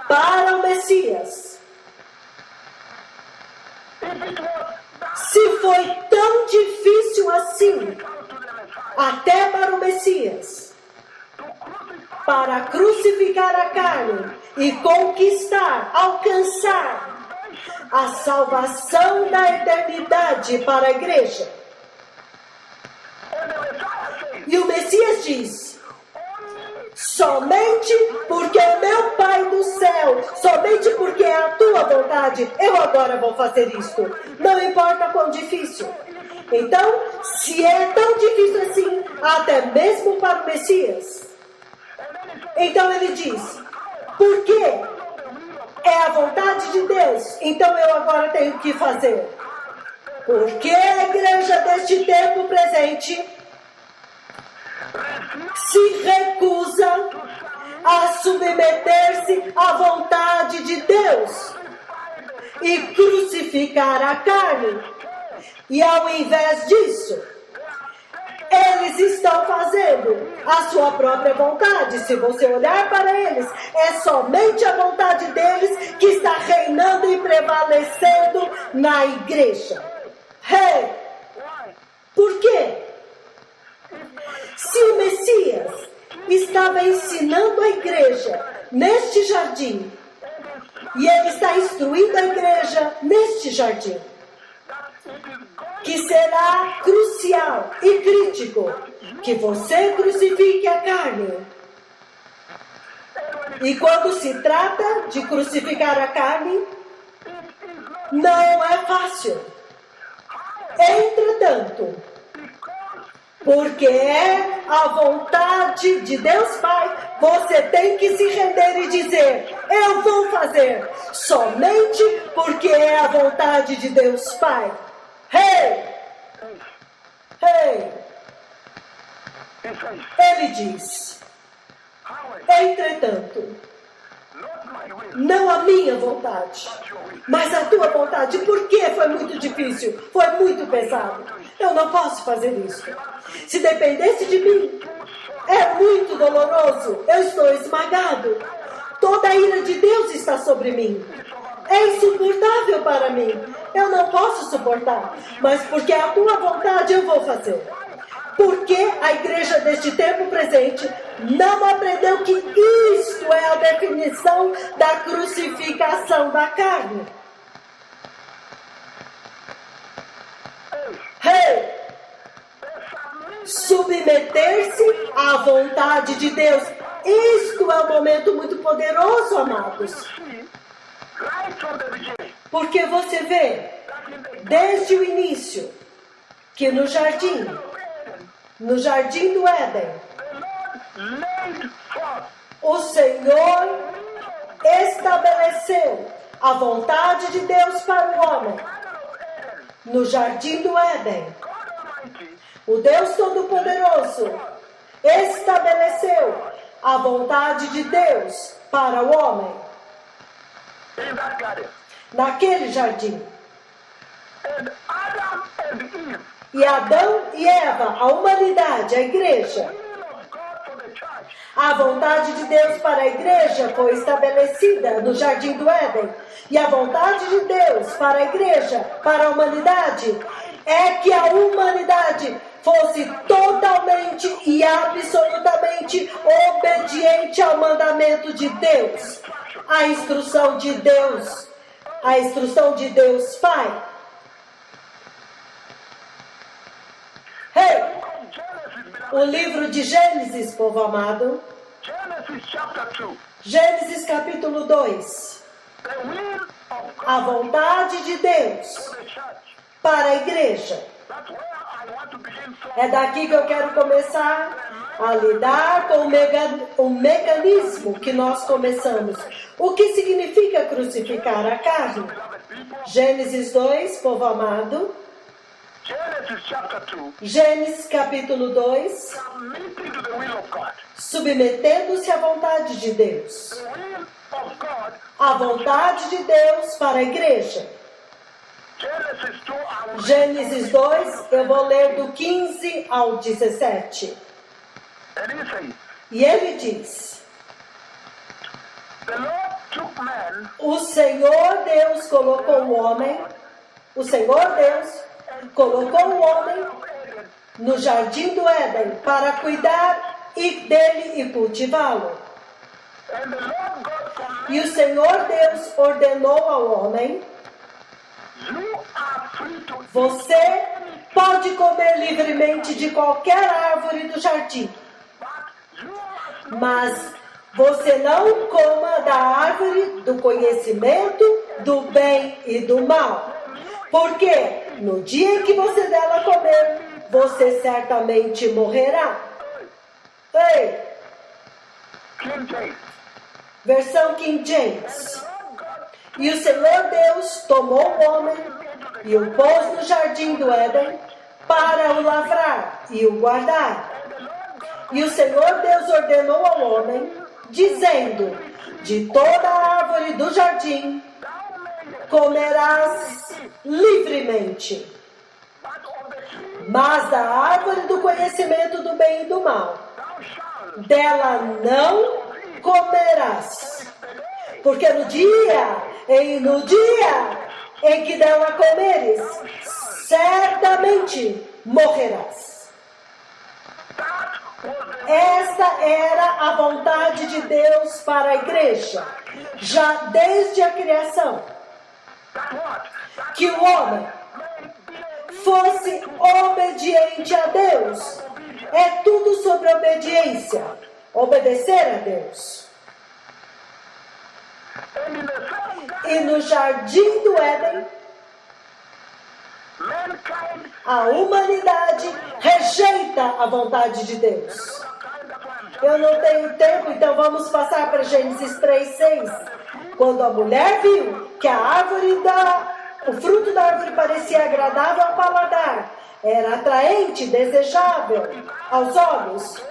Speaker 1: para o Messias, se foi tão difícil assim, até para o Messias, para crucificar a carne e conquistar, alcançar a salvação da eternidade para a igreja. E o Messias diz: somente porque o meu Pai do céu, somente porque é a tua vontade, eu agora vou fazer isto. Não importa quão difícil. Então, se é tão difícil assim, até mesmo para o Messias, então ele diz: porque é a vontade de Deus, então eu agora tenho que fazer. Porque a igreja deste tempo presente se recusa a submeter-se à vontade de Deus e crucificar a carne. E ao invés disso, eles estão fazendo a sua própria vontade. Se você olhar para eles, é somente a vontade deles que está reinando e prevalecendo na igreja. Hey! Por quê? Se o Messias estava ensinando a igreja neste jardim, e ele está instruindo a igreja neste jardim, que será crucial e crítico que você crucifique a carne. E quando se trata de crucificar a carne, não é fácil. Entretanto, porque é a vontade de Deus Pai, você tem que se render e dizer: eu vou fazer, somente porque é a vontade de Deus Pai. Hey! Hey! Ele diz: entretanto, não a minha vontade, mas a tua vontade. Por que foi muito difícil? Foi muito pesado. Eu não posso fazer isso. Se dependesse de mim, é muito doloroso. Eu estou esmagado. Toda a ira de Deus está sobre mim. É insuportável para mim. Eu não posso suportar. Mas porque é a tua vontade, eu vou fazer. Porque a igreja deste tempo presente não aprendeu que isto é a definição da crucificação da carne. Hey! Submeter-se à vontade de Deus. Isto é um momento muito poderoso, amados. Porque você vê, desde o início, que no jardim do Éden,
Speaker 2: laid forth
Speaker 1: O Senhor estabeleceu a vontade de Deus para o homem no jardim do Éden.
Speaker 2: God Almighty
Speaker 1: O Deus Todo-Poderoso estabeleceu a vontade de Deus para o homem
Speaker 2: in that garden.
Speaker 1: naquele jardim.
Speaker 2: And Adam and Eve,
Speaker 1: E Adão e Eva, a humanidade, a igreja,
Speaker 2: will of God for the church,
Speaker 1: a vontade de Deus para a igreja foi estabelecida no jardim do Éden. E a vontade de Deus para a igreja, para a humanidade, é que a humanidade fosse totalmente e absolutamente obediente ao mandamento de Deus, à instrução de Deus, a instrução de Deus Pai. Hey,
Speaker 2: of Genesis, beloved,
Speaker 1: o livro de Gênesis, povo amado,
Speaker 2: Genesis chapter 2,
Speaker 1: Gênesis capítulo 2,
Speaker 2: the will of
Speaker 1: a
Speaker 2: God
Speaker 1: vontade de Deus
Speaker 2: for the church.
Speaker 1: para a igreja.
Speaker 2: That's where I want to begin from.
Speaker 1: É daqui que eu quero começar a lidar com o mecanismo que nós começamos. O que significa crucificar a carne?
Speaker 2: Beloved people,
Speaker 1: Gênesis 2, povo amado.
Speaker 2: Genesis chapter 2,
Speaker 1: Gênesis capítulo 2,
Speaker 2: submitting to the will of God.
Speaker 1: submetendo-se à vontade de Deus.
Speaker 2: The will of God,
Speaker 1: A vontade de Deus para a igreja.
Speaker 2: Genesis 2, I will
Speaker 1: Gênesis 2, eu vou ler do 15 ao 17.
Speaker 2: and he says,
Speaker 1: E ele diz:
Speaker 2: the Lord took man
Speaker 1: O Senhor Deus colocou o homem, o Senhor Deus colocou o homem
Speaker 2: of Eden
Speaker 1: no jardim do Éden para cuidar dele e cultivá-lo.
Speaker 2: and the Lord God commanded,
Speaker 1: E o Senhor Deus ordenou ao homem:
Speaker 2: you are free to eat,
Speaker 1: Você pode comer livremente de qualquer árvore do jardim,
Speaker 2: but you must not
Speaker 1: mas você não coma da árvore do conhecimento do bem e do mal. Porque no dia em que você dela comer, você certamente morrerá. Ei,
Speaker 2: King James.
Speaker 1: versão King James. E o Senhor Deus tomou o homem e o pôs no jardim do Éden para o lavrar e o guardar. E o Senhor Deus ordenou ao homem, dizendo: de toda a árvore do jardim comerás livremente,
Speaker 2: But of the tree
Speaker 1: mas da árvore do conhecimento do bem e do mal,
Speaker 2: thou shalt
Speaker 1: dela não comerás. Porque no dia em que dela comeres, certamente morrerás.
Speaker 2: that was the
Speaker 1: Esta era a vontade de Deus para a igreja, já desde a criação,
Speaker 2: that what? That
Speaker 1: que o homem
Speaker 2: may be
Speaker 1: fosse obediente a Deus. É tudo sobre obediência, obedecer a Deus.
Speaker 2: and in the same garden,
Speaker 1: E no jardim do Éden,
Speaker 2: mankind
Speaker 1: a humanidade rejeita a vontade de Deus.
Speaker 2: kind of one.
Speaker 1: Eu não tenho tempo, então vamos passar para Gênesis 3:6. Quando a mulher viu que o fruto da árvore parecia agradável ao paladar, era atraente, desejável aos olhos,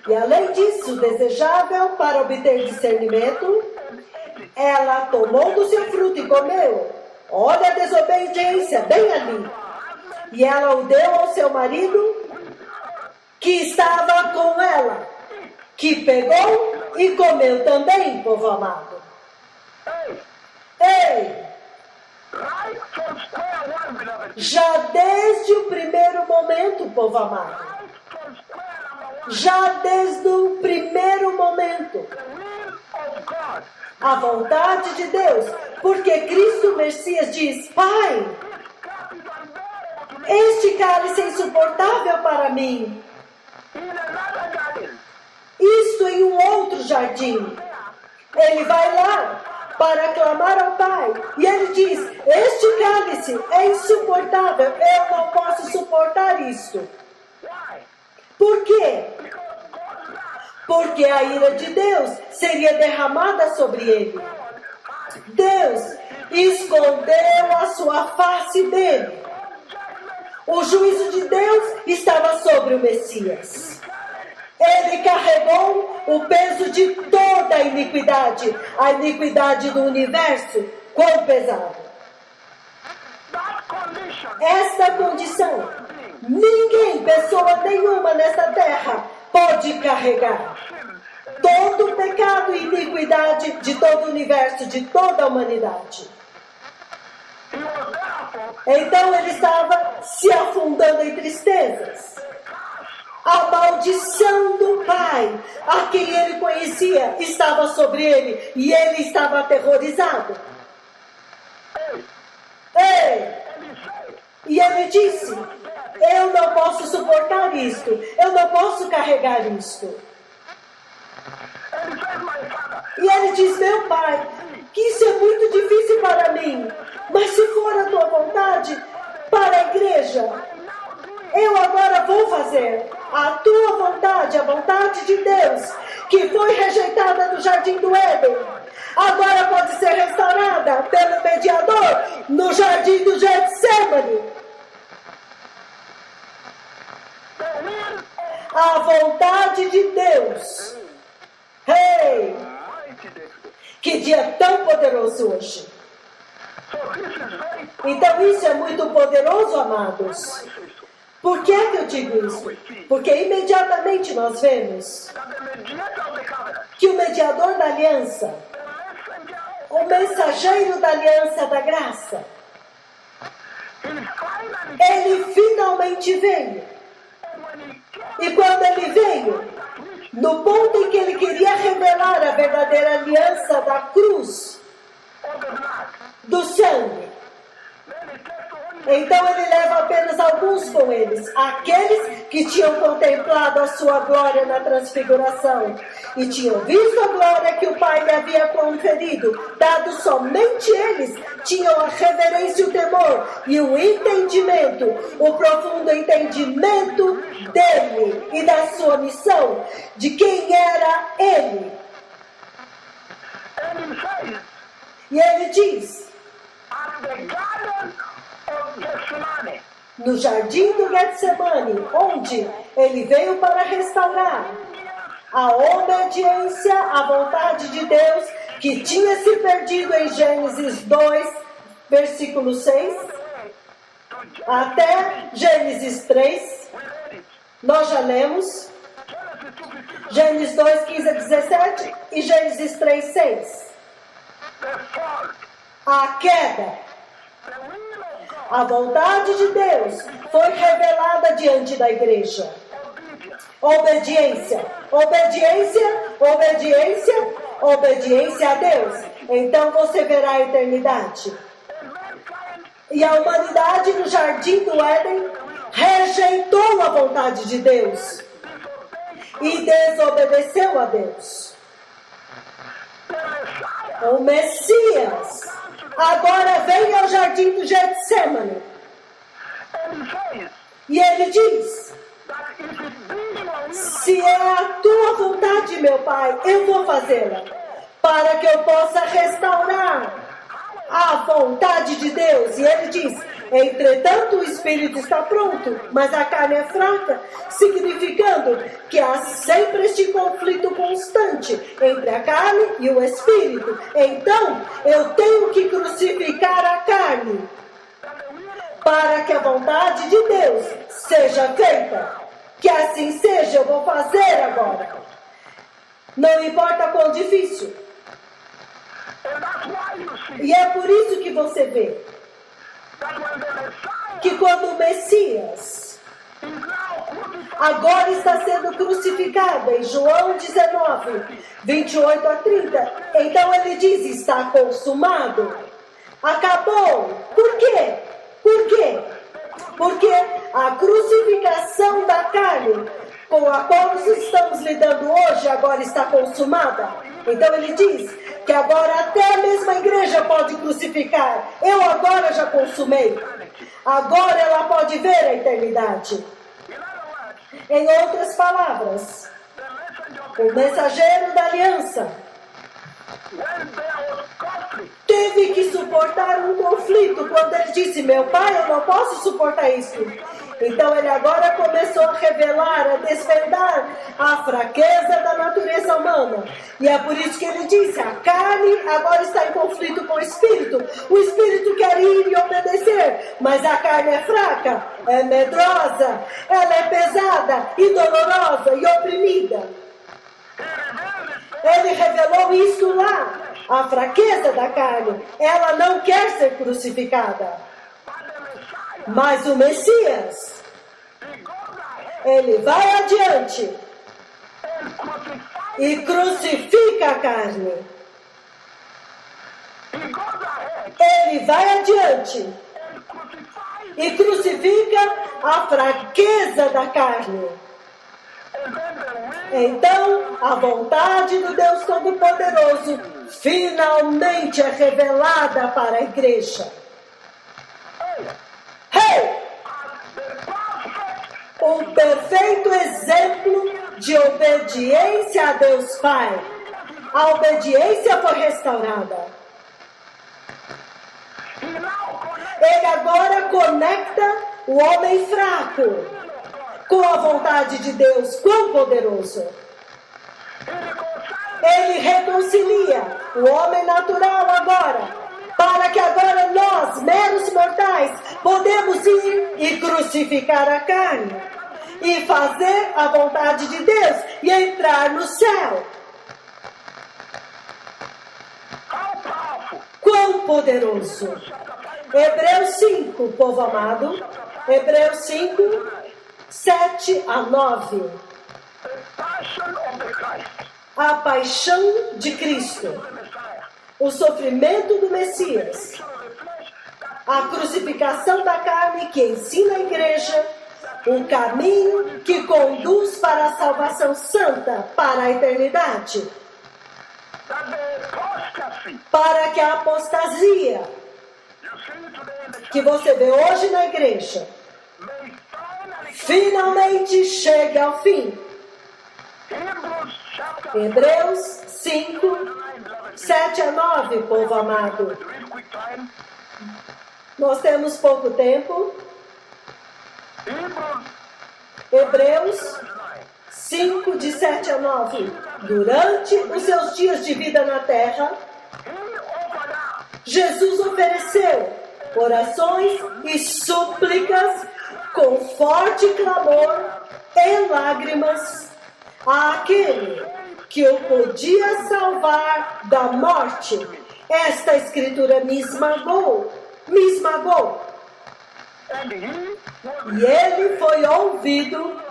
Speaker 1: e além disso, desejável para obter discernimento, ela tomou do seu fruto e comeu. Olha a desobediência, bem ali. E ela o deu ao seu marido, que estava com ela, que pegou e comeu também, povo amado. Ei,
Speaker 2: Right from square one, beloved.
Speaker 1: já desde o primeiro momento, povo amado,
Speaker 2: Right from square number one.
Speaker 1: já desde o primeiro momento,
Speaker 2: The will of God.
Speaker 1: a vontade de Deus, porque Cristo Messias diz: Pai,
Speaker 2: This cup is unbearable to me.
Speaker 1: este cálice é insuportável para mim.
Speaker 2: In another garden.
Speaker 1: Isto em um outro jardim. Ele vai lá para clamar ao Pai. E ele diz: este cálice é insuportável. Eu não posso suportar isto.
Speaker 2: Why?
Speaker 1: Por quê?
Speaker 2: Because God's love
Speaker 1: porque a ira de Deus seria derramada sobre ele. Deus escondeu a sua face dele. O juízo de Deus estava sobre o Messias. Ele carregou o peso de toda a iniquidade do universo. Quão pesado! Esta condição, ninguém, pessoa nenhuma nesta terra, pode carregar. Todo o pecado e iniquidade de todo o universo, de toda a humanidade. Então ele estava se afundando em tristezas. A maldição do Pai, a quem ele conhecia, estava sobre ele e ele estava aterrorizado. Ei! E ele disse: eu não posso suportar isto, eu não posso carregar isto. E ele diz: meu pai, que isso é muito difícil para mim, mas se for a tua vontade, para a igreja, eu agora vou fazer a tua vontade, a vontade de Deus, que foi rejeitada no Jardim do Éden. Agora pode ser restaurada pelo mediador no Jardim do Getsemane. A vontade de Deus. Hey! Que dia tão poderoso hoje. Então isso é muito poderoso, amados. Por que é que eu digo isso? Porque imediatamente nós vemos que o mediador da aliança, o mensageiro da aliança da graça, ele finalmente veio. E quando ele veio, no ponto em que ele queria revelar a verdadeira aliança da cruz, do sangue, então ele leva apenas alguns com eles, aqueles que tinham contemplado a sua glória na transfiguração e tinham visto a glória que o Pai lhe havia conferido, dado somente eles tinham a reverência e o temor e o entendimento, o profundo entendimento dele e da sua missão, de quem era ele. E ele diz: no jardim do Getsemane, onde ele veio para restaurar a obediência à vontade de Deus, que tinha se perdido em Gênesis 2, versículo 6, até Gênesis 3, nós já lemos, Gênesis 2, 15 a 17 e Gênesis 3, 6. A queda. A vontade de Deus foi revelada diante da igreja. Obediência, obediência, obediência, obediência a Deus. Então você verá a eternidade. E a humanidade no jardim do Éden rejeitou a vontade de Deus e desobedeceu a Deus. O Messias agora vem ao jardim do Getsemane. E ele diz: se é a tua vontade, meu Pai, eu vou fazê-la, para que eu possa restaurar a vontade de Deus. E ele diz: entretanto o espírito está pronto, mas a carne é fraca, significando que há sempre este conflito constante entre a carne e o espírito. Então eu tenho que crucificar a carne para que a vontade de Deus seja feita. Que assim seja, eu vou fazer agora. Não importa quão difícil. E é por isso que você vê que quando o Messias agora está sendo crucificado, em João 19, 28 a 30, então ele diz: está consumado, acabou. Por quê? Por quê? Porque a crucificação da carne com a qual nós estamos lidando hoje agora está consumada. Então ele diz que agora até a mesma igreja pode crucificar. Eu agora já consumei. Agora ela pode ver a eternidade. Em outras palavras, o mensageiro da aliança,
Speaker 2: when there was conflict,
Speaker 1: teve que suportar um conflito quando ele disse: meu pai, eu não posso suportar isso. Então ele agora começou a revelar, a desvendar a fraqueza da natureza humana. E é por isso que ele disse: a carne agora está em conflito com o espírito. O espírito quer ir e obedecer, mas a carne é fraca, é medrosa, ela é pesada e dolorosa e oprimida. Ele revelou isso lá, a fraqueza da carne. Ela não quer ser crucificada. Mas o Messias, ele vai adiante e crucifica a carne. Ele vai adiante e crucifica a fraqueza da carne. Então, a vontade do Deus Todo-Poderoso finalmente é revelada para a igreja. Um perfeito exemplo de obediência a Deus Pai. A obediência foi restaurada. Ele agora conecta o homem fraco com a vontade de Deus, quão poderoso. Ele reconcilia o homem natural agora, para que agora nós, meros mortais, podemos ir e crucificar a carne e fazer a vontade de Deus e entrar no céu. Quão poderoso! Hebreus 5, povo amado. Hebreus 5, 7 a 9. A paixão de Cristo. O sofrimento do Messias. A crucificação da carne que ensina a igreja um caminho que conduz para a salvação santa, para a eternidade. Para que a apostasia que você vê hoje na igreja finalmente chegue ao fim. Hebreus 5, 7 a 9, povo amado. Nós temos pouco tempo. Hebreus 5, de 7 a 9. Durante os seus dias de vida na terra, Jesus ofereceu orações e súplicas com forte clamor e lágrimas àquele que o podia salvar da morte. Esta escritura me esmagou. E ele foi ouvido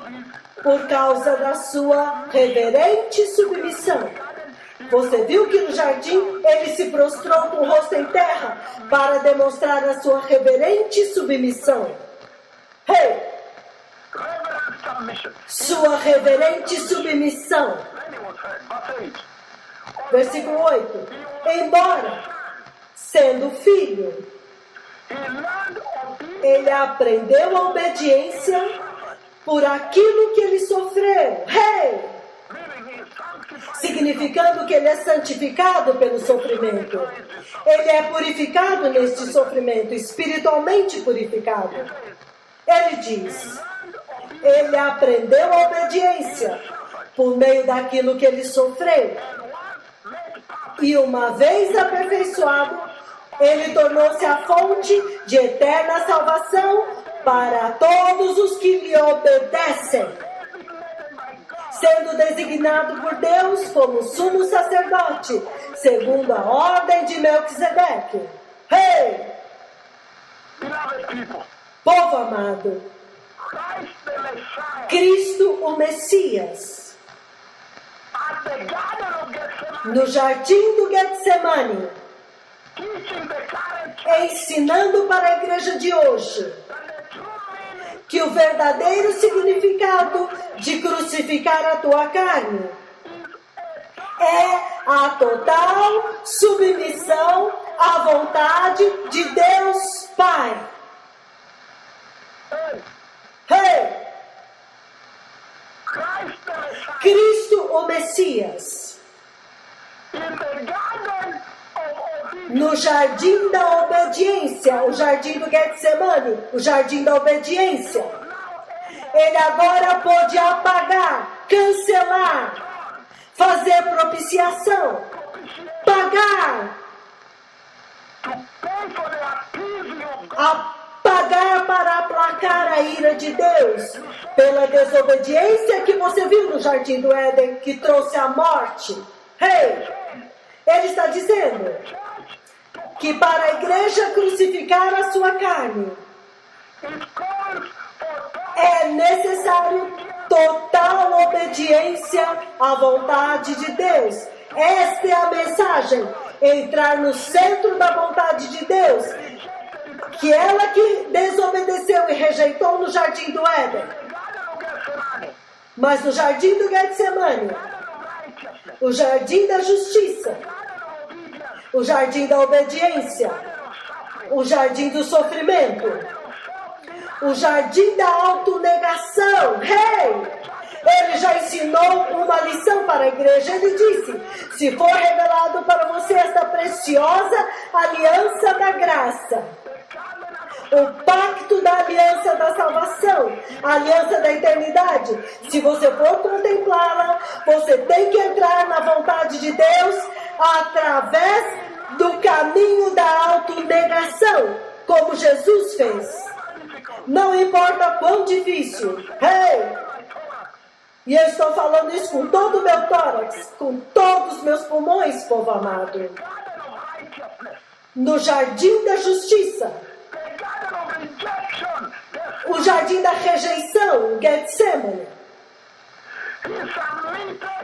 Speaker 1: por causa da sua reverente submissão. Você viu que no jardim ele se prostrou com o rosto em terra para demonstrar a sua reverente submissão. Sua reverente submissão. Versículo 8. Embora sendo filho, ele aprendeu a obediência por aquilo que ele sofreu. Significando que ele é santificado pelo sofrimento. Ele é purificado neste sofrimento, espiritualmente purificado. Ele diz: ele aprendeu a obediência por meio daquilo que ele sofreu. E uma vez aperfeiçoado, ele tornou-se a fonte de eterna salvação para todos os que lhe obedecem, sendo designado por Deus como sumo sacerdote, segundo a ordem de Melquisedeque. Povo amado, Cristo o Messias, no jardim do Getsemane, ensinando para a igreja de hoje que o verdadeiro significado de crucificar a tua carne é a total submissão à vontade de Deus Pai. Cristo o Messias.
Speaker 2: In the garden of obedience,
Speaker 1: No jardim da obediência, o jardim do Getsemane, o jardim da obediência. Ele agora pôde apagar, cancelar, fazer propiciação, pagar,
Speaker 2: to pay for the appeasing of God,
Speaker 1: pagar para aplacar a ira de Deus pela desobediência que você viu no jardim do Éden, que trouxe a morte. Ele está dizendo que para a igreja crucificar a sua carne,
Speaker 2: it calls for
Speaker 1: é necessário total obediência à vontade de Deus. Esta é a mensagem. Entrar no centro da vontade de Deus. Que ela que desobedeceu e rejeitou no jardim do Éden.
Speaker 2: the garden of Gethsemane,
Speaker 1: Mas no jardim do Getsemane,
Speaker 2: garden of righteousness,
Speaker 1: o jardim da justiça,
Speaker 2: garden of obedience,
Speaker 1: o jardim da obediência,
Speaker 2: garden of suffering,
Speaker 1: o jardim do sofrimento,
Speaker 2: garden of self-denial,
Speaker 1: o jardim da autonegação. Ele já ensinou uma lição para a igreja. Ele disse: se for revelado para você esta preciosa aliança da graça, o pacto da aliança da salvação, a aliança da eternidade, se você for contemplá-la, você tem que entrar na vontade de Deus através do caminho da autonegação, como Jesus fez. Não importa quão difícil. E eu estou falando isso com todo o meu tórax, com todos os meus pulmões, povo amado.
Speaker 2: garden of righteousness,
Speaker 1: No jardim da justiça,
Speaker 2: the garden of rejection,
Speaker 1: o jardim da rejeição, Getsemane,
Speaker 2: he submitted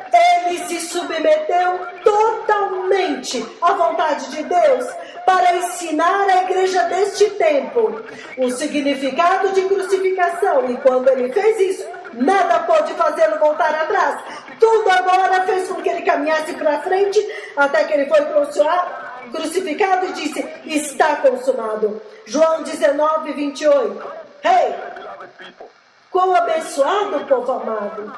Speaker 1: ele se submeteu totalmente à vontade de Deus para ensinar à igreja deste tempo o significado de crucificação. E quando ele fez isso, nada pôde fazê-lo voltar atrás. Tudo agora fez com que ele caminhasse para frente até que ele foi crucificado e disse: está consumado. João 19, 28.
Speaker 2: beloved people.
Speaker 1: Quão abençoado, povo amado.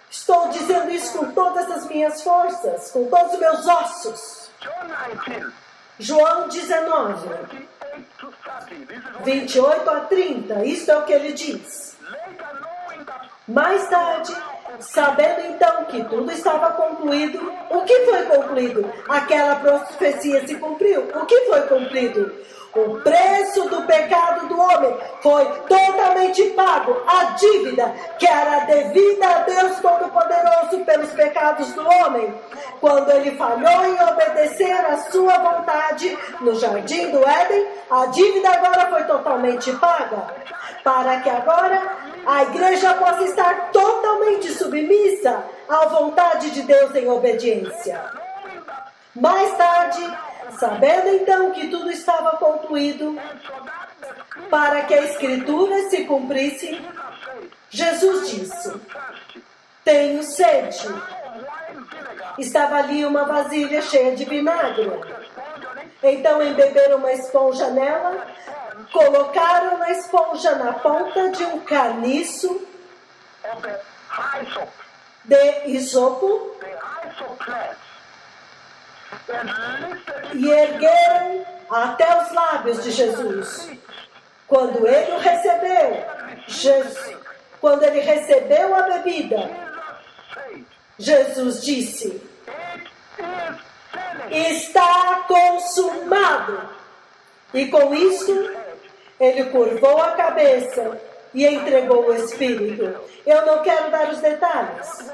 Speaker 1: Estou dizendo isso com todas as minhas forças, com todos os meus ossos.
Speaker 2: John 19,
Speaker 1: João 19,
Speaker 2: 28 to 30. This is what
Speaker 1: 28 a 30. Isto é o que ele diz.
Speaker 2: later knowing that
Speaker 1: Mais tarde, sabendo então que tudo estava concluído, o que foi concluído? Aquela profecia se cumpriu. O que foi cumprido? O preço do pecado do homem foi totalmente pago. A dívida que era devida a Deus Todo-Poderoso pelos pecados do homem, quando ele falhou em obedecer à sua vontade no jardim do Éden, a dívida agora foi totalmente paga. Para que agora a igreja possa estar totalmente submissa à vontade de Deus em obediência. Mais tarde, sabendo então que tudo estava concluído, para que a Escritura se cumprisse, Jesus disse: tenho sede. Estava ali uma vasilha cheia de vinagre. Então embeberam uma esponja nela, colocaram a esponja na ponta de um caniço
Speaker 2: of the hyssop,
Speaker 1: de isopo
Speaker 2: the hyssop plant, and lifted it
Speaker 1: e ergueram até os lábios de Jesus. Quando ele o recebeu, quando ele recebeu a bebida,
Speaker 2: said,
Speaker 1: Jesus disse:
Speaker 2: it is finished.
Speaker 1: está consumado. E com isso, ele curvou a cabeça e entregou o Espírito. Eu não quero dar os detalhes.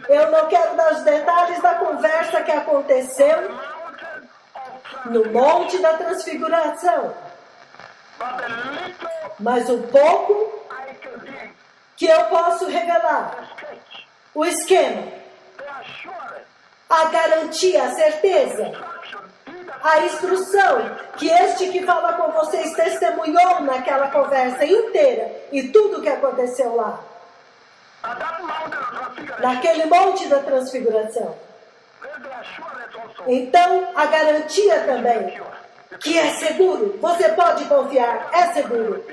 Speaker 1: Eu não quero dar os detalhes da conversa que aconteceu no Monte da Transfiguração.
Speaker 2: But the little
Speaker 1: Mas o pouco
Speaker 2: I can give,
Speaker 1: que eu posso revelar,
Speaker 2: sketch,
Speaker 1: o esquema,
Speaker 2: the assurance,
Speaker 1: a garantia, a certeza,
Speaker 2: action, either
Speaker 1: a instrução que este que fala com vocês testemunhou naquela conversa inteira e tudo o que aconteceu lá,
Speaker 2: at that mountain of transfiguration,
Speaker 1: naquele Monte da Transfiguração.
Speaker 2: there's the assurance also.
Speaker 1: Então, a garantia também, que é seguro, você pode confiar, é seguro.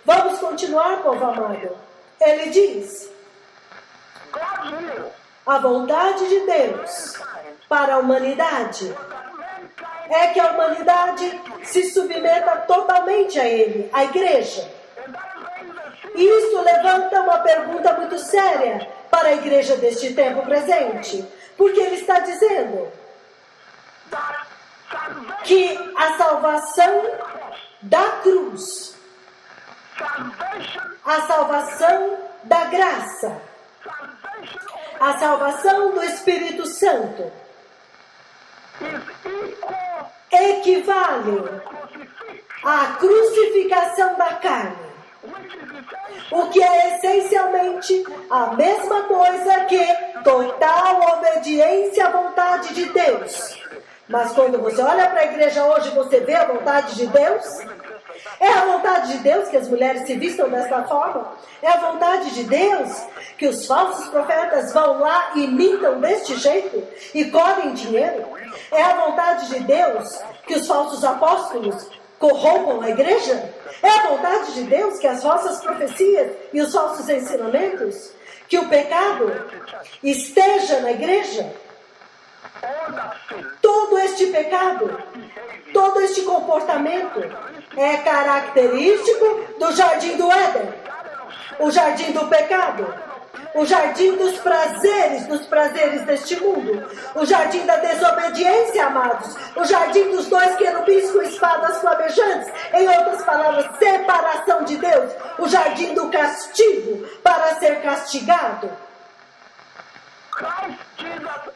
Speaker 1: Vamos continuar, povo amado. Ele diz:
Speaker 2: God's will
Speaker 1: A vontade de Deus para a humanidade é que a humanidade se submeta totalmente a Ele, a igreja. E isso levanta uma pergunta muito séria para a igreja deste tempo presente. Porque ele está dizendo que a salvação da cruz, a salvação da graça, a salvação do Espírito Santo equivale à crucificação da carne, o que é essencialmente a mesma coisa que total obediência à vontade de Deus. Mas quando você olha para a igreja hoje, você vê a vontade de Deus? É a vontade de Deus que as mulheres se vistam dessa forma? É a vontade de Deus que os falsos profetas vão lá e imitam deste jeito e colhem dinheiro? É a vontade de Deus que os falsos apóstolos corrompam a igreja? É a vontade de Deus que as falsas profecias e os falsos ensinamentos, que o pecado esteja na igreja? Todo este pecado, todo este comportamento é característico do jardim do Éden, o jardim do pecado, o jardim dos prazeres deste mundo, o jardim da desobediência, amados, o jardim dos dois querubins com espadas flamejantes, em outras palavras, separação de Deus, o jardim do castigo para ser castigado.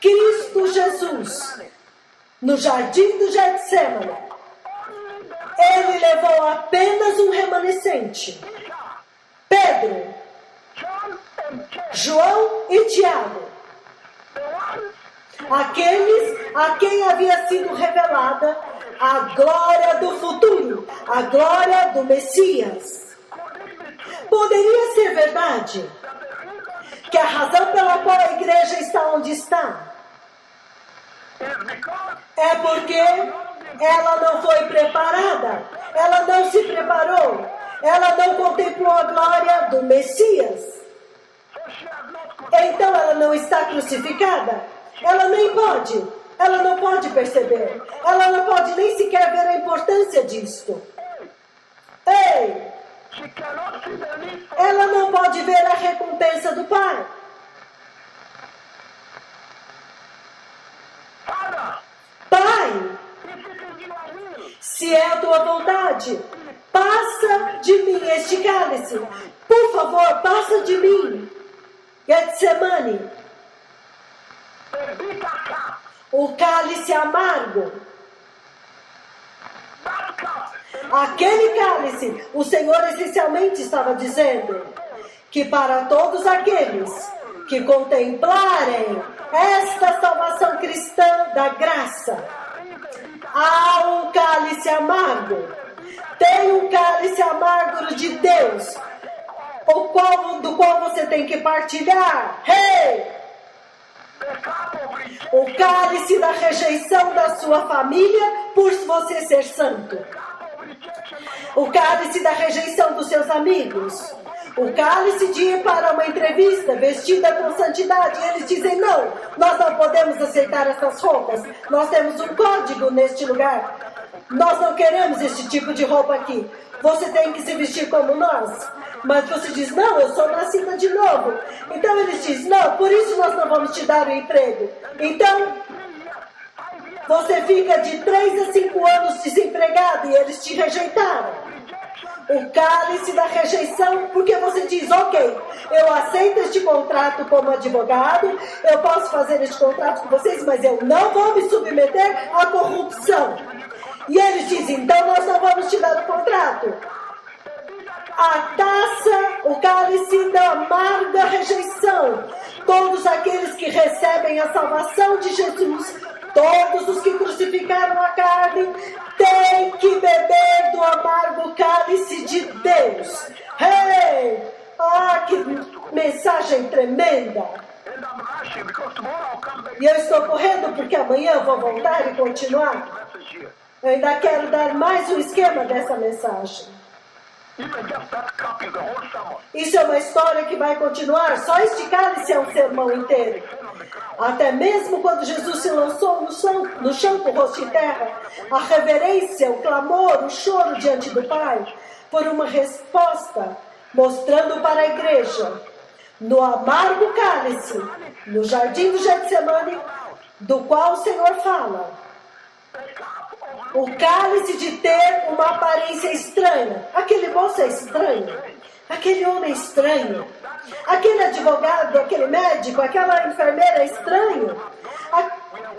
Speaker 1: Cristo Jesus, no jardim do Getsemane, ele levou apenas um remanescente, Pedro, João e Tiago, aqueles a quem havia sido revelada a glória do futuro, a glória do Messias. Poderia ser verdade que a razão pela qual a igreja está onde está é porque ela não foi preparada, ela não se preparou, ela não contemplou a glória do Messias. Então ela não está crucificada, ela não pode perceber, ela não pode nem sequer ver a importância disto. Ei! Ela não pode ver a recompensa do Pai. Pai, se é a tua vontade, passa de mim este cálice. Por favor, passa de mim. Getsemane, o cálice amargo. Aquele cálice, o Senhor essencialmente estava dizendo que para todos aqueles que contemplarem esta salvação cristã da graça, há um cálice amargo. Tem um cálice amargo de Deus, do qual você tem que partilhar. Hey! O cálice da rejeição da sua família por você ser santo. O cálice da rejeição dos seus amigos. O cálice de ir para uma entrevista vestida com santidade. E eles dizem, não, nós não podemos aceitar essas roupas. Nós temos um código neste lugar. Nós não queremos este tipo de roupa aqui. Você tem que se vestir como nós. Mas você diz, não, eu sou nascida de novo. Então eles dizem, não, por isso nós não vamos te dar o emprego. Então, você fica de 3 a 5 anos desempregado e eles te rejeitaram. O cálice da rejeição, porque você diz, ok, eu aceito este contrato como advogado, eu posso fazer este contrato com vocês, mas eu não vou me submeter à corrupção. E eles dizem, então nós não vamos te dar o contrato. A taça, o cálice da amarga rejeição. Todos aqueles que recebem a salvação de Jesus, todos os que crucificaram a carne, têm que beber do amargo cálice de Deus. Hey! Ah, que mensagem tremenda! E eu estou correndo porque amanhã eu vou voltar e continuar. Eu ainda quero dar mais um esquema dessa mensagem. Isso é uma história que vai continuar. Só este cálice é um sermão inteiro. Até mesmo quando Jesus se lançou no chão com o rosto em terra, a reverência, o clamor, o choro diante do Pai, por uma resposta, mostrando para a igreja, no amargo cálice, no jardim do Getsemane, do qual o Senhor fala. O cálice de ter uma aparência estranha. Aquele moço é estranho. Aquele homem é estranho. Aquele advogado, aquele médico, aquela enfermeira é estranho.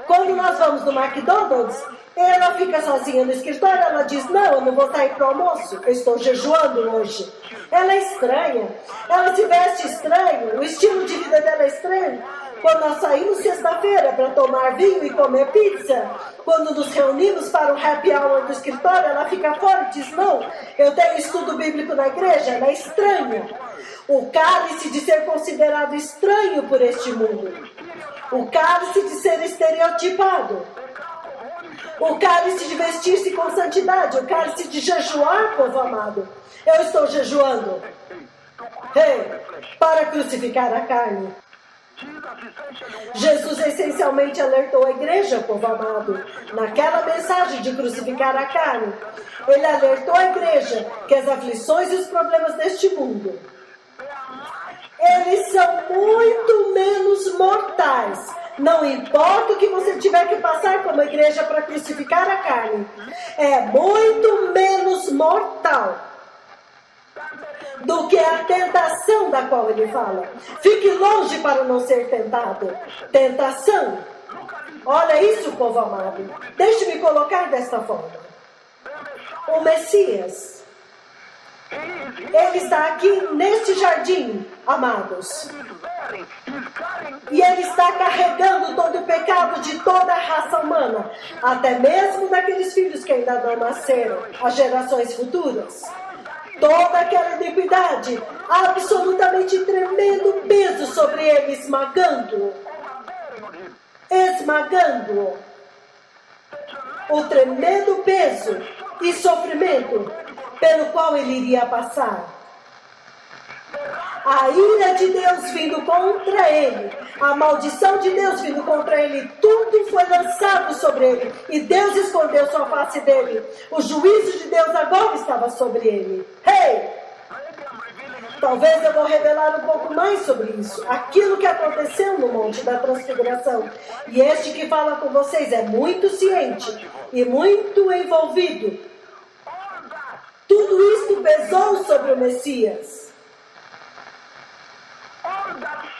Speaker 1: Quando nós vamos no McDonald's, ela fica sozinha no escritório, ela diz, não, eu não vou sair para o almoço, eu estou jejuando hoje. Ela é estranha. Ela se veste estranho, o estilo de vida dela é estranho. Quando nós saímos sexta-feira para tomar vinho e comer pizza, quando nos reunimos para o happy hour do escritório, ela fica fora e diz, não, eu tenho estudo bíblico na igreja, ela é estranha. O cálice de ser considerado estranho por este mundo. O cálice de ser estereotipado. O cálice de vestir-se com santidade. O cálice de jejuar, povo amado. Eu estou jejuando. Para crucificar a carne. Jesus essencialmente alertou a igreja, povo amado, naquela mensagem de crucificar a carne. Ele alertou a igreja que as aflições e os problemas deste mundo, eles são muito menos mortais. Não importa o que você tiver que passar como igreja para crucificar a carne, é muito menos mortal do que a tentação da qual ele fala. Fique longe para não ser tentado. Tentação. Olha isso, povo amado. Deixe-me colocar desta forma. O Messias, ele está aqui neste jardim, amados. E ele está carregando todo o pecado de toda a raça humana, até mesmo daqueles filhos que ainda não nasceram, as gerações futuras. Toda aquela iniquidade, absolutamente tremendo peso sobre ele, esmagando-o. Esmagando-o. O tremendo peso e sofrimento pelo qual ele iria passar. A ira de Deus vindo contra ele, a maldição de Deus vindo contra ele, tudo foi lançado sobre ele, e Deus escondeu sua face dele. O juízo de Deus agora estava sobre ele. Talvez eu vou revelar um pouco mais sobre isso, aquilo que aconteceu no Monte da Transfiguração. E este que fala com vocês é muito ciente e muito envolvido. Tudo isto pesou sobre o Messias.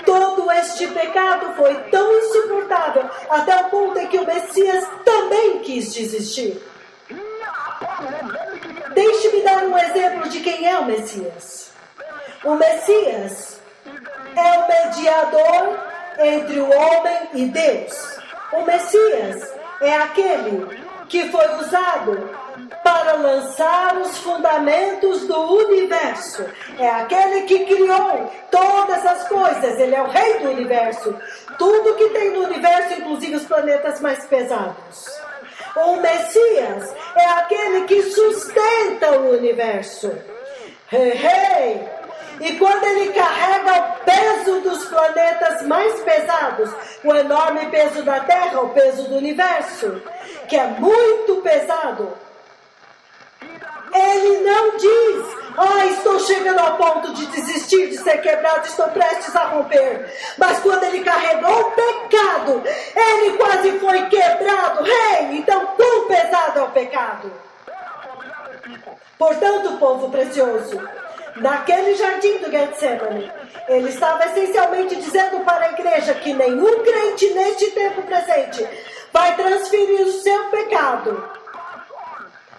Speaker 1: Todo este pecado foi tão insuportável até o ponto em que o Messias também quis desistir. Deixe-me dar um exemplo de quem é o Messias. O Messias é o mediador entre o homem e Deus. O Messias é aquele que foi usado para lançar os fundamentos do universo. É aquele que criou todas as coisas. Ele é o rei do universo. Tudo que tem no universo, inclusive os planetas mais pesados. O Messias é aquele que sustenta o universo. E quando ele carrega o peso dos planetas mais pesados, o enorme peso da Terra, o peso do universo, que é muito pesado, ele não diz, estou chegando ao ponto de desistir, de ser quebrado, estou prestes a romper. Mas quando ele carregou o pecado, ele quase foi quebrado. Então quão pesado é o pecado? Portanto, povo precioso, naquele jardim do Getsemane, ele estava essencialmente dizendo para a igreja que nenhum crente neste tempo presente vai transferir o seu pecado.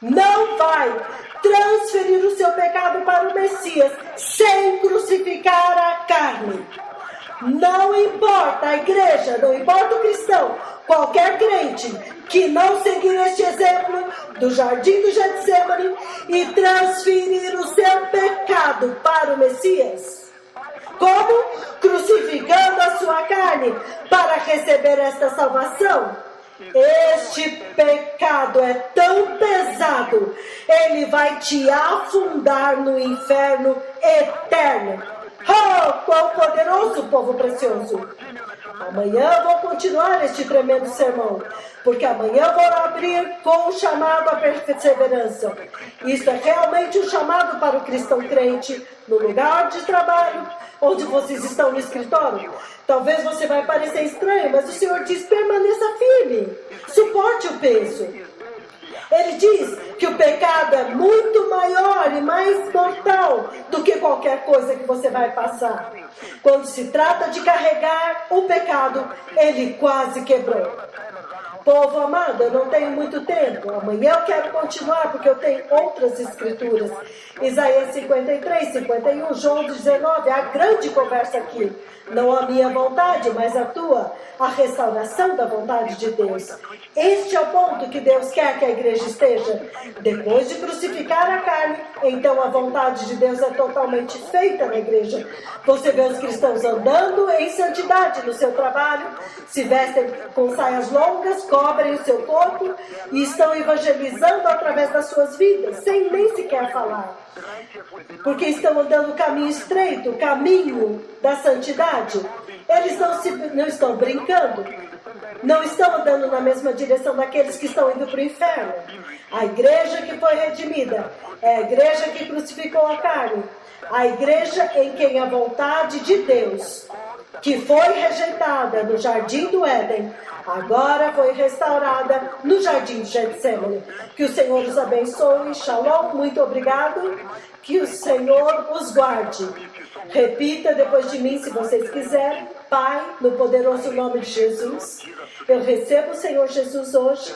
Speaker 1: Não vai transferir o seu pecado para o Messias sem crucificar a carne. Não importa a igreja, não importa o cristão, qualquer crente que não seguir este exemplo do jardim do Getsemane e transferir o seu pecado para o Messias. Como? Crucificando a sua carne para receber esta salvação. Este pecado é tão pesado, ele vai te afundar no inferno eterno. Oh, quão poderoso, povo precioso! Amanhã eu vou continuar este tremendo sermão, porque amanhã eu vou abrir com o chamado à perseverança. Isso é realmente um chamado para o cristão crente, no lugar de trabalho, onde vocês estão no escritório. Talvez você vai parecer estranho, mas o Senhor diz, permaneça firme, suporte o peso. Ele diz que o pecado é muito maior e mais mortal do que qualquer coisa que você vai passar. Quando se trata de carregar o pecado, ele quase quebrou. Povo amado, eu não tenho muito tempo. Amanhã eu quero continuar porque eu tenho outras escrituras. Isaías 53, 51, João 19, a grande conversa aqui. Não a minha vontade, mas a tua, a restauração da vontade de Deus. Este é o ponto que Deus quer que a igreja esteja. Depois de crucificar a carne, então a vontade de Deus é totalmente feita na igreja. Você vê os cristãos andando em santidade no seu trabalho, se vestem com saias longas, cobrem o seu corpo e estão evangelizando através das suas vidas, sem nem sequer falar. Porque estão andando o caminho estreito, o caminho da santidade. Eles não estão brincando, não estão andando na mesma direção daqueles que estão indo para o inferno. A igreja que foi redimida é a igreja que crucificou a carne, a igreja em quem a vontade de Deus, que foi rejeitada no jardim do Éden, agora foi restaurada no jardim de Getsemane. Que o Senhor os abençoe. Shalom, muito obrigado. Que o Senhor os guarde. Repita depois de mim, se vocês quiserem. Pai, no poderoso nome de Jesus, eu recebo o Senhor Jesus hoje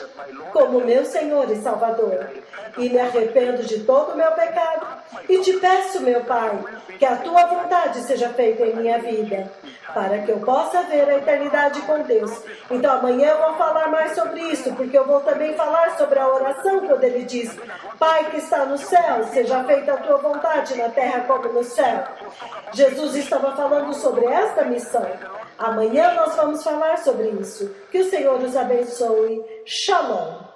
Speaker 1: como meu Senhor e Salvador. E me arrependo de todo o meu pecado. E te peço, meu Pai, que a tua vontade seja feita em minha vida, para que eu possa ver a eternidade com Deus. Então amanhã eu vou falar mais sobre isso, porque eu vou também falar sobre a oração quando ele diz: Pai que está no céu, seja feita a tua vontade na terra como no céu. Jesus estava falando sobre esta missão. Amanhã nós vamos falar sobre isso. Que o Senhor os abençoe. Shalom.